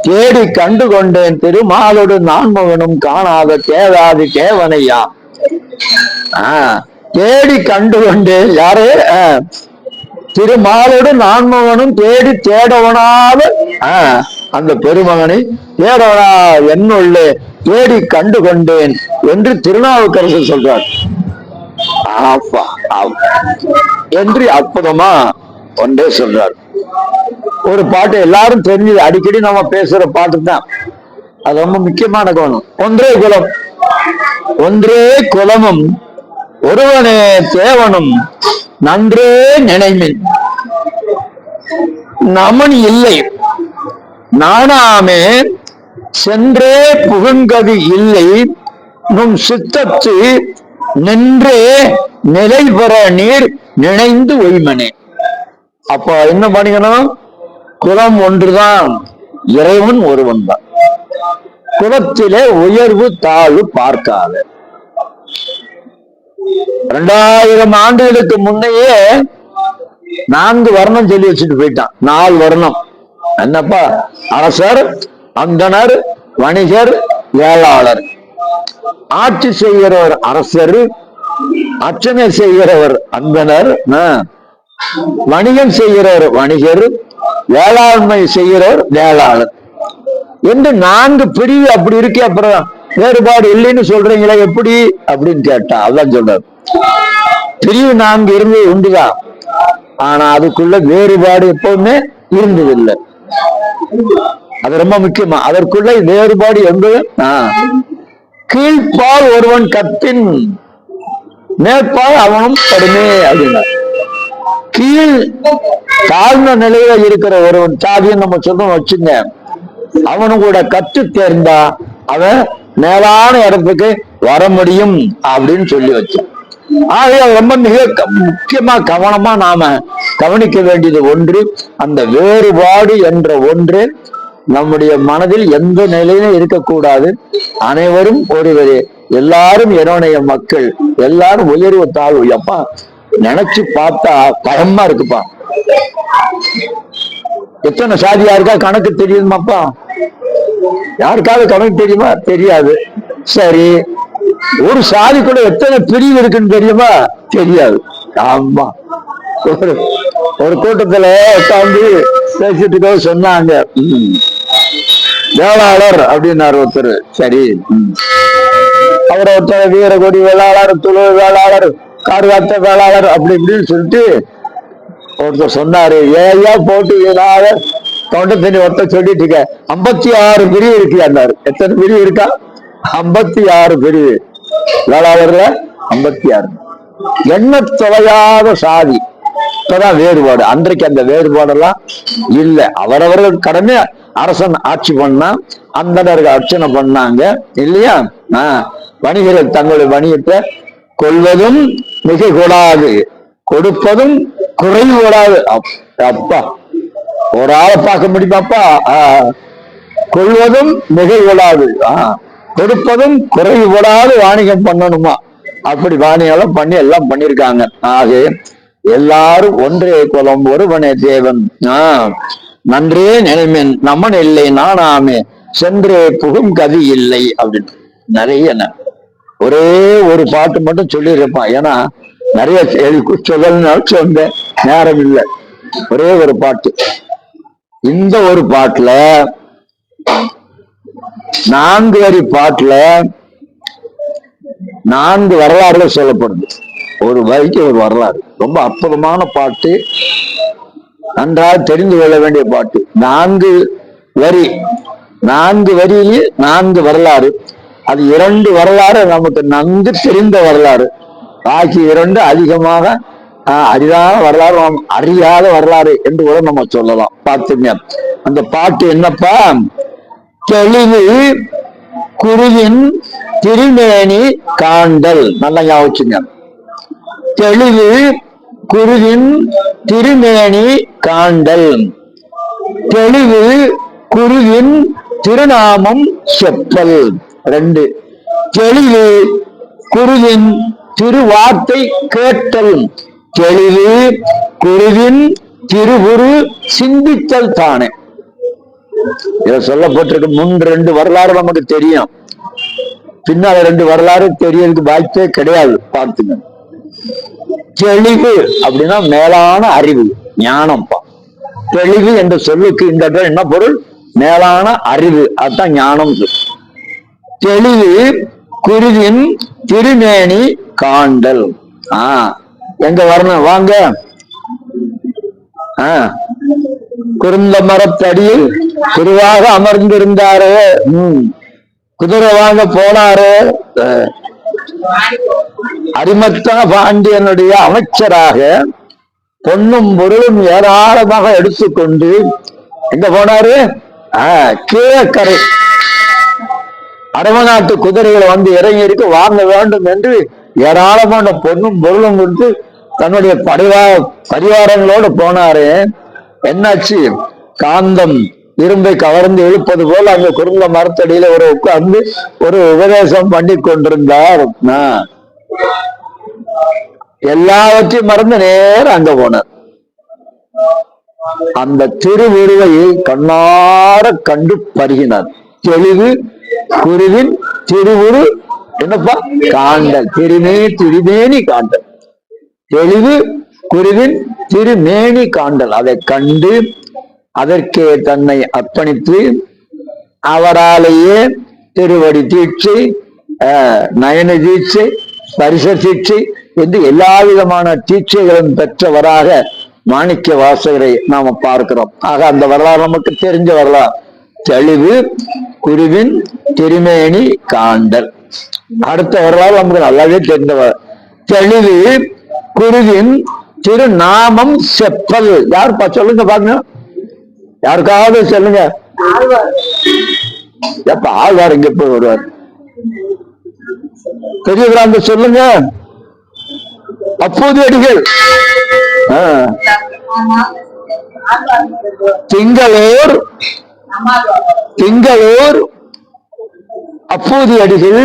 தேடி கண்டு கொண்டேன் திருமாலோடு நான்மகனும் காணாத தேவாதி தேவனையா. தேடி கண்டு கொண்டேன் யாரு? திருமாலோடு நான்மகனும் தேடி தேடவனாத அந்த பெருமகனை தேடவனா என்னுள்ளே தேடி கண்டு கொண்டேன் என்று திருநாவுக்கரசர் சொல்றார். என்று அற்புதமா ஒன்றே சொல்றார். ஒரு பாட்டு எல்லாரும் தெரிஞ்சது, அடிக்கடி நம்ம பேசுற பாட்டு தான். அது ரொம்ப முக்கியமான கோணம். ஒன்றே குலம், ஒன்றே குலமும் ஒருவனே தேவனும் நன்றே நினைமின் நமன் இல்லை நானாமே சென்றே புகுங்கதி இல்லை நும் சித்தத்து நின்றே நிலை பெற நீர் நினைந்து ஒய்மனே. அப்ப என்ன பண்ணிக்கணும்? குலம் ஒன்றுதான், இறைவன் ஒருவன் தான். குலத்திலே உயர்வு தாழ்வு பார்க்காத. 2000 ஆண்டுகளுக்கு முன்னையே 4 வர்ணம் சொல்லி வச்சுட்டு போயிட்டான். 4 வர்ணம் என்னப்பா? அரசர், அந்தனர், வணிகர், வேளாளர். ஆட்சி செய்கிறவர் அரசர், அர்ச்சனை செய்கிறவர் அந்தனர், வணிகம் செய்கிறவர் வணிகர், வேளாண்மை செய்கிறவர் வேளாளர் என்று 4 பிரிவு அப்படி இருக்கு. அப்புறம் வேறுபாடு இல்லைன்னு சொல்றீங்களா எப்படி அப்படின்னு கேட்டா அதான் சொல்றாரு. பிரிவு 4 இருந்தது உண்டுதான், ஆனா அதுக்குள்ள வேறுபாடு எப்பவுமே இருந்ததில்லை. அது ரொம்ப முக்கியமா. அதற்குள்ள வேறுபாடு என்பது கீழ்ப்பால் ஒருவன் கற்பின் மேற்பால் அவனும் கடுமே அப்படின்னா, கீழ் தாழ்ந்த நிலையில இருக்கிற ஒருவன் சாதின்னு நம்ம சொல்றோம் வச்சுங்க, அவனும் கூட கற்று தேர்ந்தா அவன் மேலான இடத்துக்கு வர முடியும் அப்படின்னு சொல்லி வச்சான். ஆகையால் ரொம்ப மிக முக்கியமா கவனமா நாம கவனிக்க வேண்டியது ஒன்று, அந்த வேறுபாடு என்ற ஒன்று நம்முடைய மனதில் எந்த நிலையிலும் இருக்கக்கூடாது. அனைவரும் ஒருவரே, எல்லாரும் என்னுடைய மக்கள், எல்லாரும் உயர்வு தாழ்வு. எப்பா நினைச்சு பார்த்தா பயமா இருக்குப்பா. எத்தனை சாதியா இருக்கா கணக்கு தெரியுமாப்பா? யாருக்காவது கணக்கு தெரியுமா? தெரியாது. சரி, ஒரு சாதிக்குள்ள எத்தனை பிரிவு இருக்குன்னு தெரியுமா? தெரியாது. ஆமா, ஒரு கூட்டத்துல உட்காந்து பேசிட்டு சொன்னாங்க, வேளாளர் அப்படின்னாரு ஒருத்தர். சரி, அவர் ஒருத்தர் வீரகொடி வேளாளர், துளு வேளாளர், கார்காத்த வேளாளர் அப்படி இப்படின்னு சொல்லிட்டு ஒருத்தர் சொன்னாரு. ஏயா போட்டு தொண்டை தண்ணி ஒருத்தர் சொல்லிட்டு இருக்க, 56 பிரிவு இருக்கியாரு. எத்தனை பிரிவு இருக்கா? 56 பிரிவு. வேளாளர்ல 56. எண்ண தொலையாத சாதி. இப்பதான் வேறுபாடு. அன்றைக்கு அந்த வேறுபாடெல்லாம் இல்லை. அவரவர்கள் கடமை. அரசன் ஆட்சி பண்ணா, அந்தனர்கள் அர்ச்சனை பண்ணாங்க இல்லையா? வணிகர்கள் தங்களுடைய வணிகத்தை கொள்வதும் மிக கூடாது, கொடுப்பதும் குறைவு கூடாது. அப்பா, ஒரு ஆளை பார்க்க முடியுமாப்பா? கொள்வதும் மிக கூடாது, கொடுப்பதும் குறைவு கூடாது வாணிகம் பண்ணணுமா? அப்படி வாணிகம் பண்ணி எல்லாம் பண்ணிருக்காங்க. ஆக எல்லாரும் ஒன்றே குலம் ஒருவனே தேவன் நன்றே நினைமேன் நமன் இல்லை நானாமே சென்றே புகும் கதி இல்லை அப்படின்னு நிறைய. ஒரே ஒரு பாட்டு மட்டும் சொல்லியிருப்பான், ஏன்னா நிறைய சொல்லணும்னு சொன்னேன், நேரம் இல்லை. ஒரே ஒரு பாட்டு. இந்த ஒரு பாட்டுல 4 வரி பாட்டுல 4 வரலாறுகள் சொல்லப்படுது. ஒரு வரிக்கு ஒரு வரலாறு. ரொம்ப அற்புதமான பாட்டு, நன்றாக தெரிந்து கொள்ள வேண்டிய பாட்டு. 4 வரி, 4 வரியிலே 4 வரலாறு. அது 2 வரலாறு நமக்கு நன்கு தெரிந்த வரலாறு, பாக்கி 2 அதிகமாக அரிதான வரலாறு, நாம் அறியாத வரலாறு என்று கூட நம்ம சொல்லலாம். பார்த்துங்க, அந்த பாட்டு என்னப்பா? தெளிவு குருவின் திருமேனி காண்டல். நல்லா ஞாபகம். தெளிவு குருவின் திருமேனி காண்டல், தெளிவு குருவின் திருநாமம் செப்பல். 2, தெளிவு குருவின் திருவார்த்தை கேட்டல், தெளிவு குருவின் திருவுரு சிந்தித்தல் தானே. இத சொல்லப்பட்டிருக்கு. முன் 2 வரலாறு நமக்கு தெரியும், பின்னால 2 வரலாறு தெரியறதுக்கு வாய்ப்பே கிடையாது. பார்த்துங்க. தெளிவு அப்படின்னா மேலான அறிவு, ஞானம். தெளிவு என்ற சொல்லுக்கு இந்த இடத்துல என்ன பொருள்? மேலான அறிவு, அதுதான் ஞானம். தெளிவு குருவின் திருமேனி காண்டல். எங்க வரணும் வாங்க. குருந்த மரத்தடியில் குருவாக அமர்ந்திருந்தாரு, குதிரை வாங்க போனாரு. அரிமத்தா பாண்டியனுடைய அமைச்சராக பொன்னும் பொருளும் ஏராளமாக எடுத்துக்கொண்டு எங்க போனாரு? கீழக்கரை அரவநாட்டு குதிரைகளை வந்து இறங்கி வாங்க வேண்டும் என்று ஏராளமான பொன்னும் பொருளும் கொடுத்து தன்னுடைய பரிவாரங்களோடு போனாரு. என்னாச்சு? காந்தம் இரும்பை கவர்ந்து இழுப்பது போல அங்க குறுந்த மரத்தடியில ஒரு உட்கார்ந்து ஒரு உபதேசம் பண்ணி கொண்டிருந்தார். எல்லாவற்றையும் மறந்து நேரம் அங்க போனார். அந்த திருவுருவையை கண்ணார கண்டு பருகினார். தெளிவு குருவின் திருவுரு என்னப்பா? காண்டல், திருமேனி காண்டல். தெளிவு குருவின் திருமேனி காண்டல். அதை கண்டு அதற்கே தன்னை அர்ப்பணித்து அவராலேயே திருவடி தீட்சை, நயன தீட்சை, ஸ்பரிச தீட்சை என்று எல்லா விதமான தீட்சைகளும் பெற்றவராக மாணிக்க வாசகரை நாம பார்க்கிறோம். ஆக அந்த வரலாறு நமக்கு தெரிஞ்ச வரலாறு. தெளிவு குருவின் திருமேனி காண்டல். அடுத்த வரலாறு நமக்கு நல்லாவே தெரிந்தவர். தெளிவு குருவின் திருநாமம் செப்பல். யாருப்பா? சொல்லுங்க பாருங்க, யாருக்காவது சொல்லுங்க. எப்ப ஆழ்வார் இங்க போய் வருவார்? பெரியவராங்க சொல்லுங்க. அப்போது அடிகள் திங்களூர் அப்போது அடிகள்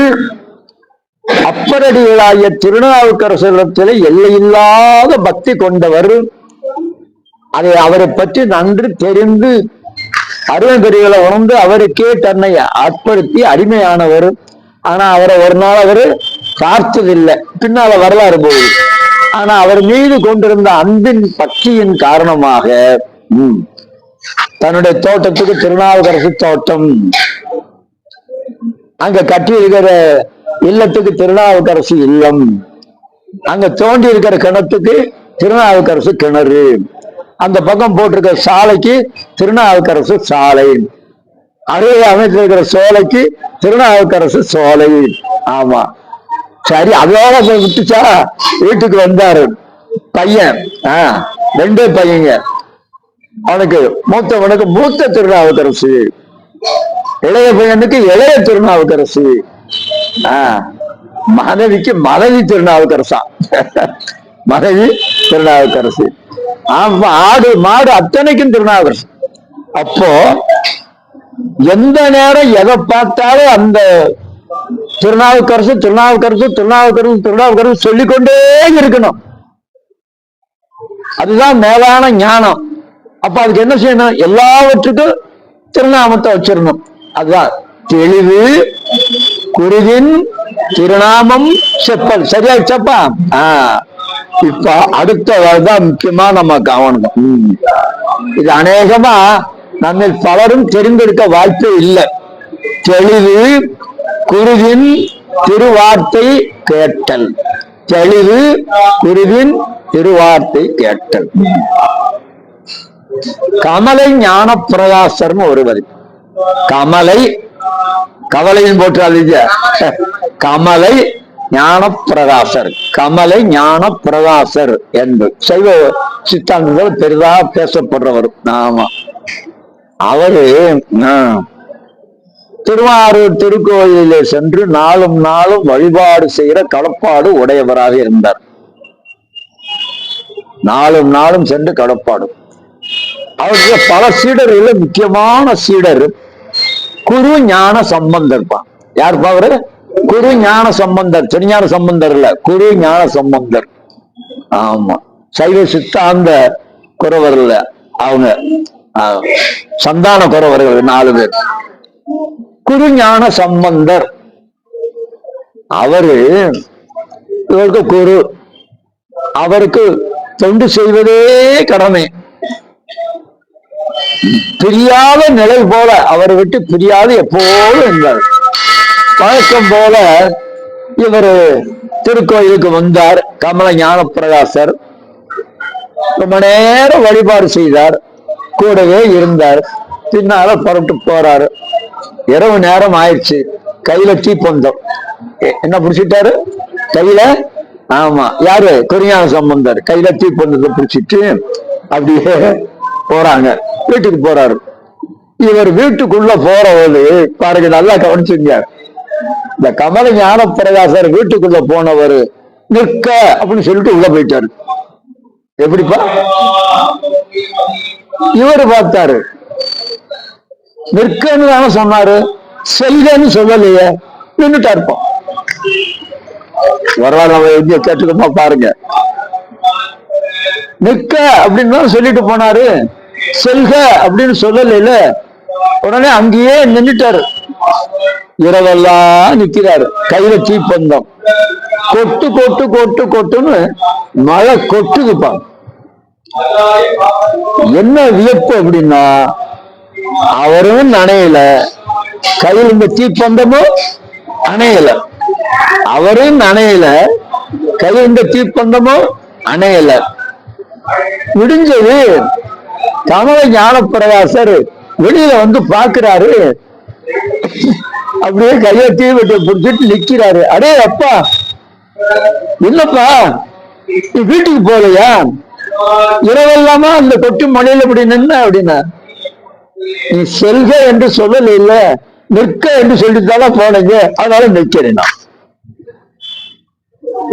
அப்பரடிகளாகிய திருநாவுக்கரசரிடத்தில் எல்லையில்லாத பக்தி கொண்டவர். அதை அவரை பற்றி நன்கு தெரிந்து அருணகிரிகளை உணர்ந்து அவருக்கே தன்னை ஆட்படுத்தி அடிமையானவர். ஆனா அவரை ஒரு நாள் அவரு பார்த்ததில்லை, பின்னால வரலாறு போகுது. ஆனா அவர் மீது கொண்டிருந்த அன்பின் பக்தியின் காரணமாக தன்னுடைய தோட்டத்துக்கு திருநாவுக்கரசு தோட்டம், அங்க கட்டி இருக்கிற இல்லத்துக்கு திருநாவுக்கரசு இல்லம், அங்க தோண்டி இருக்கிற கிணத்துக்கு திருநாவுக்கரசு கிணறு, அந்த பக்கம் போட்டிருக்கிற சாலைக்கு திருநாவுக்கரசு சாலை, அருகே அமைச்சிருக்கிற சோலைக்கு திருநாவுக்கரசு சோலை. ஆமா, சரி, அதோட விட்டுச்சா? வீட்டுக்கு வந்தாரு பையன், 2 பையங்க. அவனுக்கு மூத்தவனுக்கு மூத்த திருநாவுக்கரசு, இளைய பையனுக்கு இளைய திருநாவுக்கரசு, மனைவிக்கு மனைவி திருநாவுக்கரசா, மனைவி திருநாவுக்கரசு. ஆடு மாடு அத்தனைக்கும் திருநாவுக்கரசு. அப்போ எந்த நேரம் எதை பார்த்தாலும் அந்த திருநாவுக்கரசு திருநாவுக்கரசு திருநாவுக்கரசு திருநாவுக்கரசு சொல்லிக்கொண்டே இருக்கணும். அதுதான் மேலான ஞானம். அப்ப அதுக்கு என்ன செய்யணும்? எல்லாவற்றுக்கும் திருநாமத்தை வச்சிடணும். அதுதான் தெளிவு குருவின் திருநாமம் செப்பல். சரியாயிடுச்சப்பா? இப்ப அடுத்ததான் முக்கியமா நம்ம கவனம். இது அநேகமா நம்ம பலரும் தெரிந்தெடுக்க வாய்ப்பு இல்லை. தெளிவு குருவின் திருவார்த்தை கேட்டல். தெளிவு குருவின் திருவார்த்தை கேட்டல். கமலை ஞான பிரகாசர்னு ஒருவர். கமலை கவலையும் போற்றாதீங்க, கமலை ஞான பிரகாசர். கமலை ஞான பிரகாசர் என்று சைவ சித்தாந்தத்தில் பெரிதா பேசப்படுறவர். ஆமா, அவரு திருவாரூர் திருக்கோயிலே சென்று நாளும் நாளும் வழிபாடு செய்கிற கடப்பாடு உடையவராக இருந்தார். நாளும் நாளும் சென்று கடப்பாடு. அவருக்கு பல சீடர்கள், முக்கியமான சீடர் குரு ஞான சம்பந்தர். யாருப்பா அவரு? குரு ஞான சம்பந்தர். திருஞான சம்பந்தர் இல்ல, குரு ஞான சம்பந்தர். ஆமா, சைவ சித்தாந்த குறவர்கள் அவங்க, சந்தான குறவர்கள் 4 பேர். குரு ஞான சம்பந்தர் அவரு, இவருக்கு குரு, அவருக்கு தொண்டு செய்வதே கடமை. பிரியாத நிலை போல அவரை விட்டு பிரியாது எப்போதும் இருந்தார். வழக்கம் போல இவர் திருக்கோயிலுக்கு வந்தார். கமல ஞான பிரகாசர் ரொம்ப நேரம் வழிபாடு செய்தார், கூடவே இருந்தார். பின்னால புறப்பட்டு போறாரு. இரவு நேரம் ஆயிடுச்சு. கையில தீப்பந்தம். என்ன பிடிச்சிட்டாரு கையில? ஆமா, யாரு? குருஞான சம்பந்தர் கையில தீப்பந்தத்தை பிடிச்சிட்டு அப்படியே போறாங்க. வீட்டுக்கு போறாரு. இவர் வீட்டுக்குள்ள போறவது பாருங்க, நல்லா கவனிச்சுங்க. இந்த கமல ஞான பிரகாசர் வீட்டுக்குள்ள போனவர் நிற்க அப்படின்னு சொல்லிட்டு உள்ள போயிட்டாரு. எப்படிப்பா? இவரு பார்த்தாரு, நிற்கன்னு தானே சொன்னாரு, செல்கன்னு சொல்லலையே, நின்றுட்டா இருப்போம். வரலாறு நம்ம எங்க கேட்டுக்கோமா பாருங்க. நிற்க அப்படின்னு தான் சொல்லிட்டு போனாரு, செல்க அப்படின்னு சொல்லல. உடனே அங்கேயே நின்றுட்டாரு. இரவெல்லாம் நிக்கிறாரு. கையில தீப்பந்தம். கொட்டு கொட்டு கொட்டு கொட்டுன்னு மழை கொட்டுதுப்பா. என்ன வியப்பு அப்படின்னா, அவரும் நனையல, கையில் இந்த தீப்பந்தமும் அணையல. அவரும் நனையல, கையில் இந்த தீப்பந்தமும் அணையல. விடிஞ்சது. கமல ஞான பிரகாசர் வெளியில வந்து பாக்குறாரு. அப்படியே கையை தீவெட்டை பிடிச்சிட்டு நிக்கிறாரு. அடே அப்பா, இல்லப்பா நீ வீட்டுக்கு போலையா? இரவெல்லாமா அந்த கொட்டு மழையில இப்படி நின்ன அப்படின்னா, நீ செல்க என்று சொல்லல, இல்ல நிற்க என்று சொல்லித்தால போனீங்க, அதனால நிக்கிறேன்.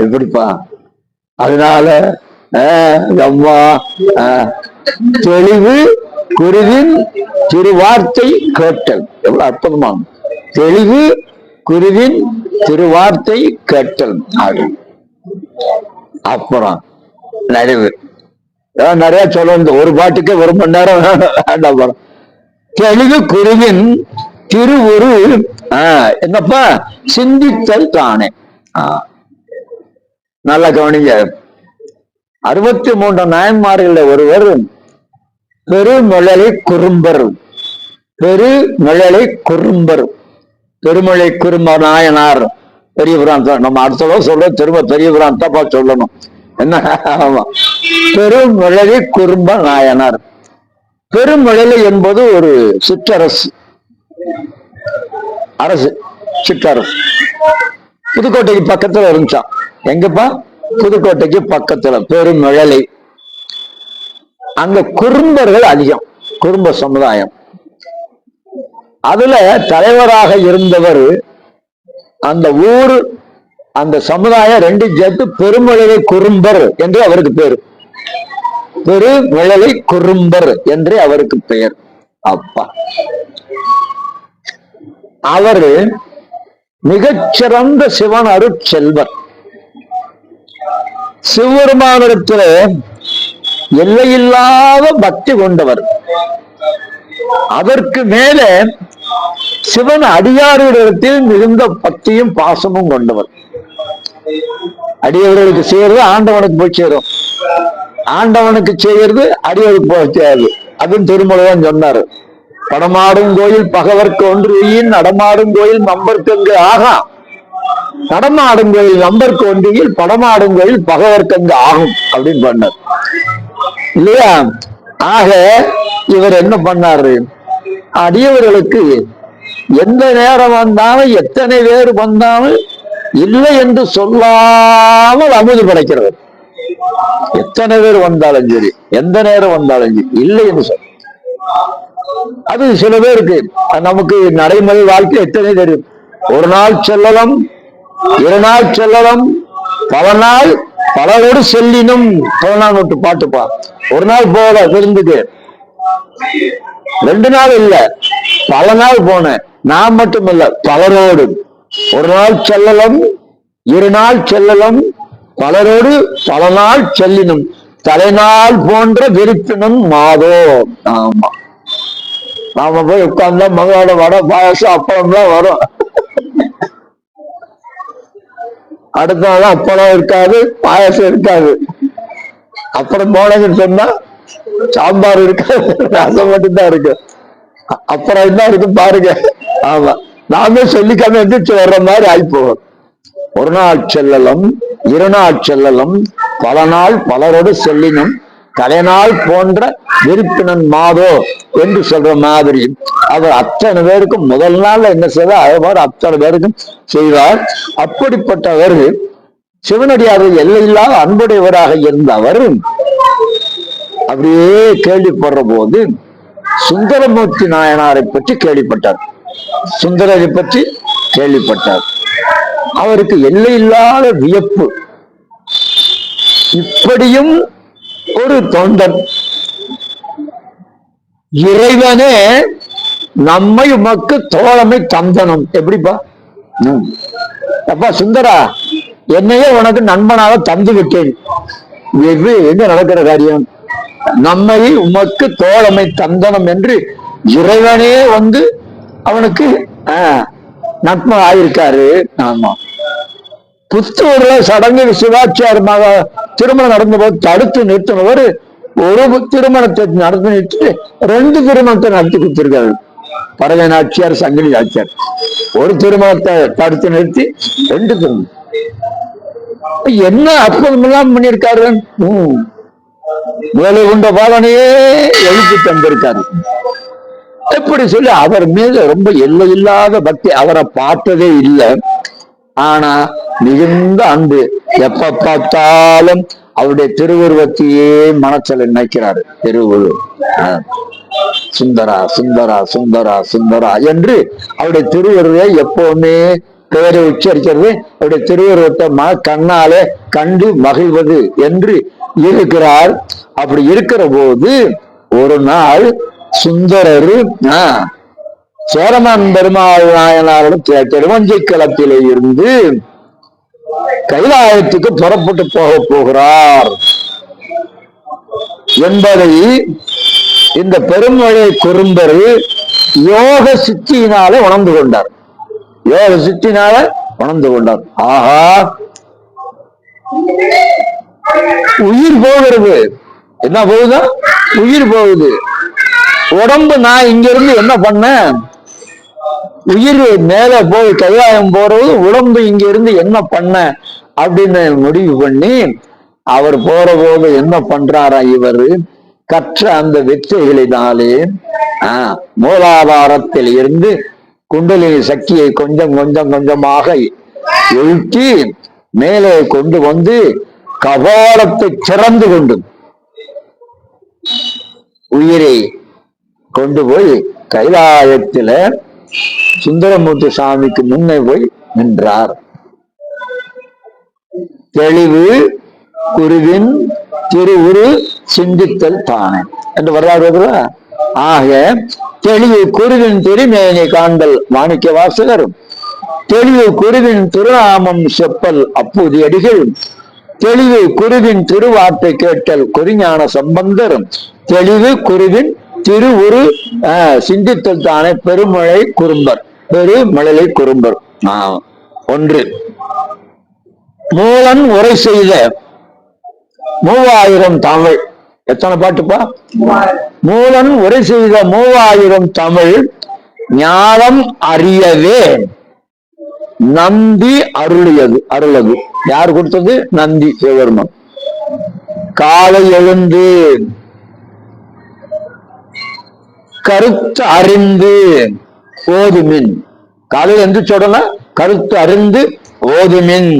எப்படிப்பா? அதனால அம்மா தெளிவு குருவின் திருவார்த்தை கேட்டல். எவ்வளவு அற்புதமா! தெளிவு குருவின் திருவார்த்தை கேட்டல். அப்புறம் நிறைவு நிறைய சொல்ல, ஒரு பாட்டுக்கு 1 மணி நேரம் வேண்டாம். தெளிவு குருவின் திருவுரு என்னப்பா? சிந்தித்தல் தானே. நல்லா கவனிங்க. 63 நாயன்மார்கள் ஒருவர் பெருமழலை குறும்பர். பெருமழலை குறும்பர், பெருமழை குறும்ப நாயனார். பெரிய பிராந்தம் நம்ம அடுத்த சொல்ல, திரும்ப பெரிய பிராந்தப்பா சொல்லணும். என்ன? ஆமா, பெருமழலை குறும்ப நாயனார். பெருமழலை என்பது ஒரு சிற்றரசு, அரசு, சிற்றரசு. புதுக்கோட்டைக்கு பக்கத்துல இருந்துச்சான். எங்கப்பா? புதுக்கோட்டைக்கு பக்கத்துல பெருமழலை. அங்க குறும்பர்கள் அதிகம், குறும்ப சமுதாயம். அதுல தலைவராக இருந்தவர், அந்த ஊர், அந்த சமுதாயம் 2 சேர்த்து பெருமழலை குறும்பர் என்று அவருக்கு பேரு. பெருமழலை குறும்பர் என்று அவருக்கு பெயர். அப்பா, அவரு மிகச்சிறந்த சிவன் அருட்செல்வர். சிவபெருமானிடத்துல எல்லையில்லாத பக்தி கொண்டவர். அதற்கு மேல சிவன் அடியாரிடத்தில் மிகுந்த பக்தியும் பாசமும் கொண்டவர். அடியவர்களுக்கு செய்யறது ஆண்டவனுக்கு போய் சேரும், ஆண்டவனுக்கு செய்யறது அடியவருக்கு போய் சேராது. அதுவும் திருமலைதான் சொன்னாரு. படமாடும் கோயில் பகவர்க்கு ஒன்றியின் நடமாடும் கோயில் நம்பர்க்கங்கு ஆகா, நடமாடும் கோயில் நம்பர்க்கு ஒன்றியில் படமாடும் கோயில் பகவர்க்கங்கு ஆகும் அப்படின்னு பண்ணார் இல்லையா? ஆக இவர் என்ன பண்ணாரு, அடியவர்களுக்கு எந்த நேரம் வந்தாலும் எத்தனை பேர் வந்தாலும் இல்லை என்று சொல்லாமல் அமுது படைக்கிறது. எத்தனை பேர் வந்தாலும் சரி, எந்த நேரம் வந்தாலும் சரி, இல்லை என்று சொல்ல. அது சில பேருக்கு நமக்கு நடைமுறை வாழ்க்கை எத்தனை தெரியும். ஒரு நாள் செல்லலாம், இரு நாள் செல்லலாம், பல நாள் பலரோடு செல்லினும். 14 பாட்டுப்பா. ஒரு நாள் போல விருந்துக்கு, 2 நாள் இல்ல, பல நாள் போனேன். நான் மட்டும் இல்ல, பலரோடு. ஒரு நாள் செல்லலாம், இரு நாள் செல்லலாம், பலரோடு பல நாள் செல்லினும் தலைநாள் போன்ற விருப்பினும் மாதோ. ஆமா, நாம போய் உட்கார்ந்தா மகளோட வடை பாயசம் அப்பளம்லாம் வரும். அடுத்த நாள் அப்பளம் இருக்காது, பாயசம் இருக்காது. அப்புறம் போனதுன்னு சொன்னா சாம்பார் இருக்காது, ரசம் மட்டும்தான் இருக்கு. அப்புறம் என்ன இருக்கு பாருங்க. ஆமா, நாமே சொல்லிக்காம எந்திரிச்சு வர்ற மாதிரி ஆயிப்போம். ஒரு நாள் செல்லலும், இரு நாள் செல்லலும், பல நாள் பலரோடு செல்லினும் தலைநாள் போன்ற விருப்பினன் மாதோ என்று சொல்ற மாதிரி அவர் அத்தனை பேருக்கும் முதல் நாள்ல என்ன செய்வார், அவர் அத்தனை பேருக்கும் செய்வார். அப்படிப்பட்டவர் சிவனடியார்கள் எல்லையில்லாத அன்புடையவராக இருந்த அவர் அப்படியே கேள்விப்படுற போது சுந்தரமூர்த்தி நாயனாரை பற்றி கேள்விப்பட்டார். சுந்தரரை பற்றி கேள்விப்பட்டார். அவருக்கு எல்லையில்லாத வியப்பு. இப்படியும் ஒரு தொண்டன், இறைவனே நம்மை உமக்கு தோழமை தந்தனம். எப்படிப்பா? அப்பா சுந்தரா, என்னையே உனக்கு நண்பனாக தந்து விட்டேன். எங்க நடக்கிற காரியம்? நம்மை உமக்கு தோழமை தந்தனம் என்று இறைவனே வந்து அவனுக்கு நட்பம் ஆயிருக்காரு. ஆமா, புத்தூர்ல சடங்கு சிவாச்சாரமாக திருமணம் நடந்த போது தடுத்து நிறுத்தினவர் ஒரு திருமணத்தை நடத்தி நிறுத்திட்டு 2 திருமணத்தை நடத்தி கொடுத்திருக்காரு. பறவை நாச்சியார், சங்கிலி நாச்சியார். ஒரு திருமணத்தை தடுத்து நிறுத்தி 2 திருமணம். என்ன அற்புதம் எல்லாம் பண்ணியிருக்காரு. வேலை உண்ட பாலனையே எழுப்பி தந்திருக்காரு. எப்படி சொல்லி அவர் மீது ரொம்ப எல்லையில்லாத பக்தி. அவரை பார்த்ததே இல்லை, ஆனா மிகுந்த அன்பு. எப்ப பார்த்தாலும் அவருடைய திருவுருவத்தையே மனச்சல நினைக்கிறாரு. திருவுருவம் சுந்தரா சுந்தரா சுந்தரா சுந்தரா என்று அவருடைய திருவுருவை எப்பவுமே பெயரை உச்சரிக்கிறது. அவருடைய திருவுருவத்தை கண்ணாலே கண்டு மகிழ்வது என்று இருக்கிறார். அப்படி இருக்கிற போது ஒரு நாள் சுந்தரர் சேரமான் பெருமாள் நாயனாரிடம் திருவஞ்சை களத்திலே இருந்து கைலாயத்துக்கு புறப்பட்டு போகிறார் என்பதை இந்த பெருமழை குறும்பர் யோக சித்தியினால உணர்ந்து கொண்டார். யோக சித்தினால உணர்ந்து கொண்டார். ஆஹா, உயிர் போகிறது. என்ன போகுதா? உயிர் போகுது. உடம்பு நான் இங்க இருந்து என்ன பண்ண, உயிர் மேல போய் கைலாயம் போறது, உடம்பு இங்க இருந்து என்ன பண்ண அப்படின்னு முடிவு பண்ணி அவர் போற போது என்ன பண்றாரா, இவர் கற்ற அந்த வித்தைகளினாலே மூலாதாரத்தில் இருந்து குண்டலினி சக்தியை கொஞ்சம் கொஞ்சம் கொஞ்சமாக எழுப்பி மேலே கொண்டு வந்து கபாலத்தை திறந்து கொண்டு உயிரை கொண்டு போய் கைலாயத்தில சுந்தரமூர்த்தி சாமிக்கு முன்னே போய் நின்றார். தெளிவு குருவின் திருவுரு சிந்தித்தல் தானே என்று வரலாறு. ஆக தெளிவு குருவின் திருமேனி காண்டல் மாணிக்க வாசகர், தெளிவு குருவின் திருநாமம் செப்பல் அப்பூதி அடிகள், தெளிவு குருவின் திருவார்த்தை கேட்டல் குறிஞான சம்பந்தர், தெளிவு குருவின் திருவுரு சிந்தித்தல் தானே பெருமழை குறும்பர். பெருமழலை குறும்பர். ஒன்று மூலன் உரை செய்த 3000 தமிழ். எத்தனை பாட்டுப்பா? மூலன் உரை செய்த 3000 தமிழ் ஞானம் அறியவே நந்தி அருளது. யார் கொடுத்தது? நந்தி சிவபெருமான். காலை எழுந்து கருத்து அறிந்து ஓதுமின். காலையில் எந்த சொல்றனா கருத்து அறிந்து ஓதுமின்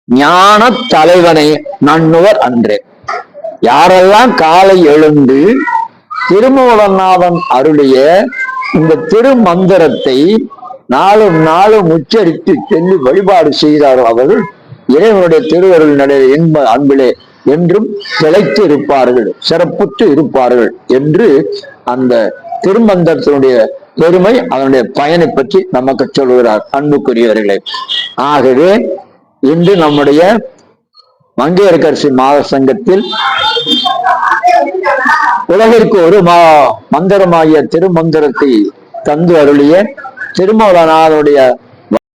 ஞான தலைவனை நண்ணுவர் அன்றே. யாரெல்லாம் காலை எழுந்து திருமூலநாதன் அருளிய இந்த திருமந்திரத்தை நாளும் நாளும் உச்சரித்து சொல்லி வழிபாடு செய்கிறார்கள் அவர்கள் இறைவனுடைய திருவருள் நிலைய இன்ப அன்பிலே என்றும் திளைத்து இருப்பார்கள், சிறப்புற்று இருப்பார்கள் என்று அந்த திருமந்திரத்தினுடைய பெருமை, அதனுடைய பயனை பற்றி நமக்கு சொல்கிறார் அன்புக்குரியவர்களே. ஆகவே இன்று நம்முடைய மங்கையர்கரசி மாத சங்கத்தில் உலகிற்கு ஒரு மந்திரமாகிய திருமந்திரத்தை தந்து அருளிய திருமூலநாதனுடைய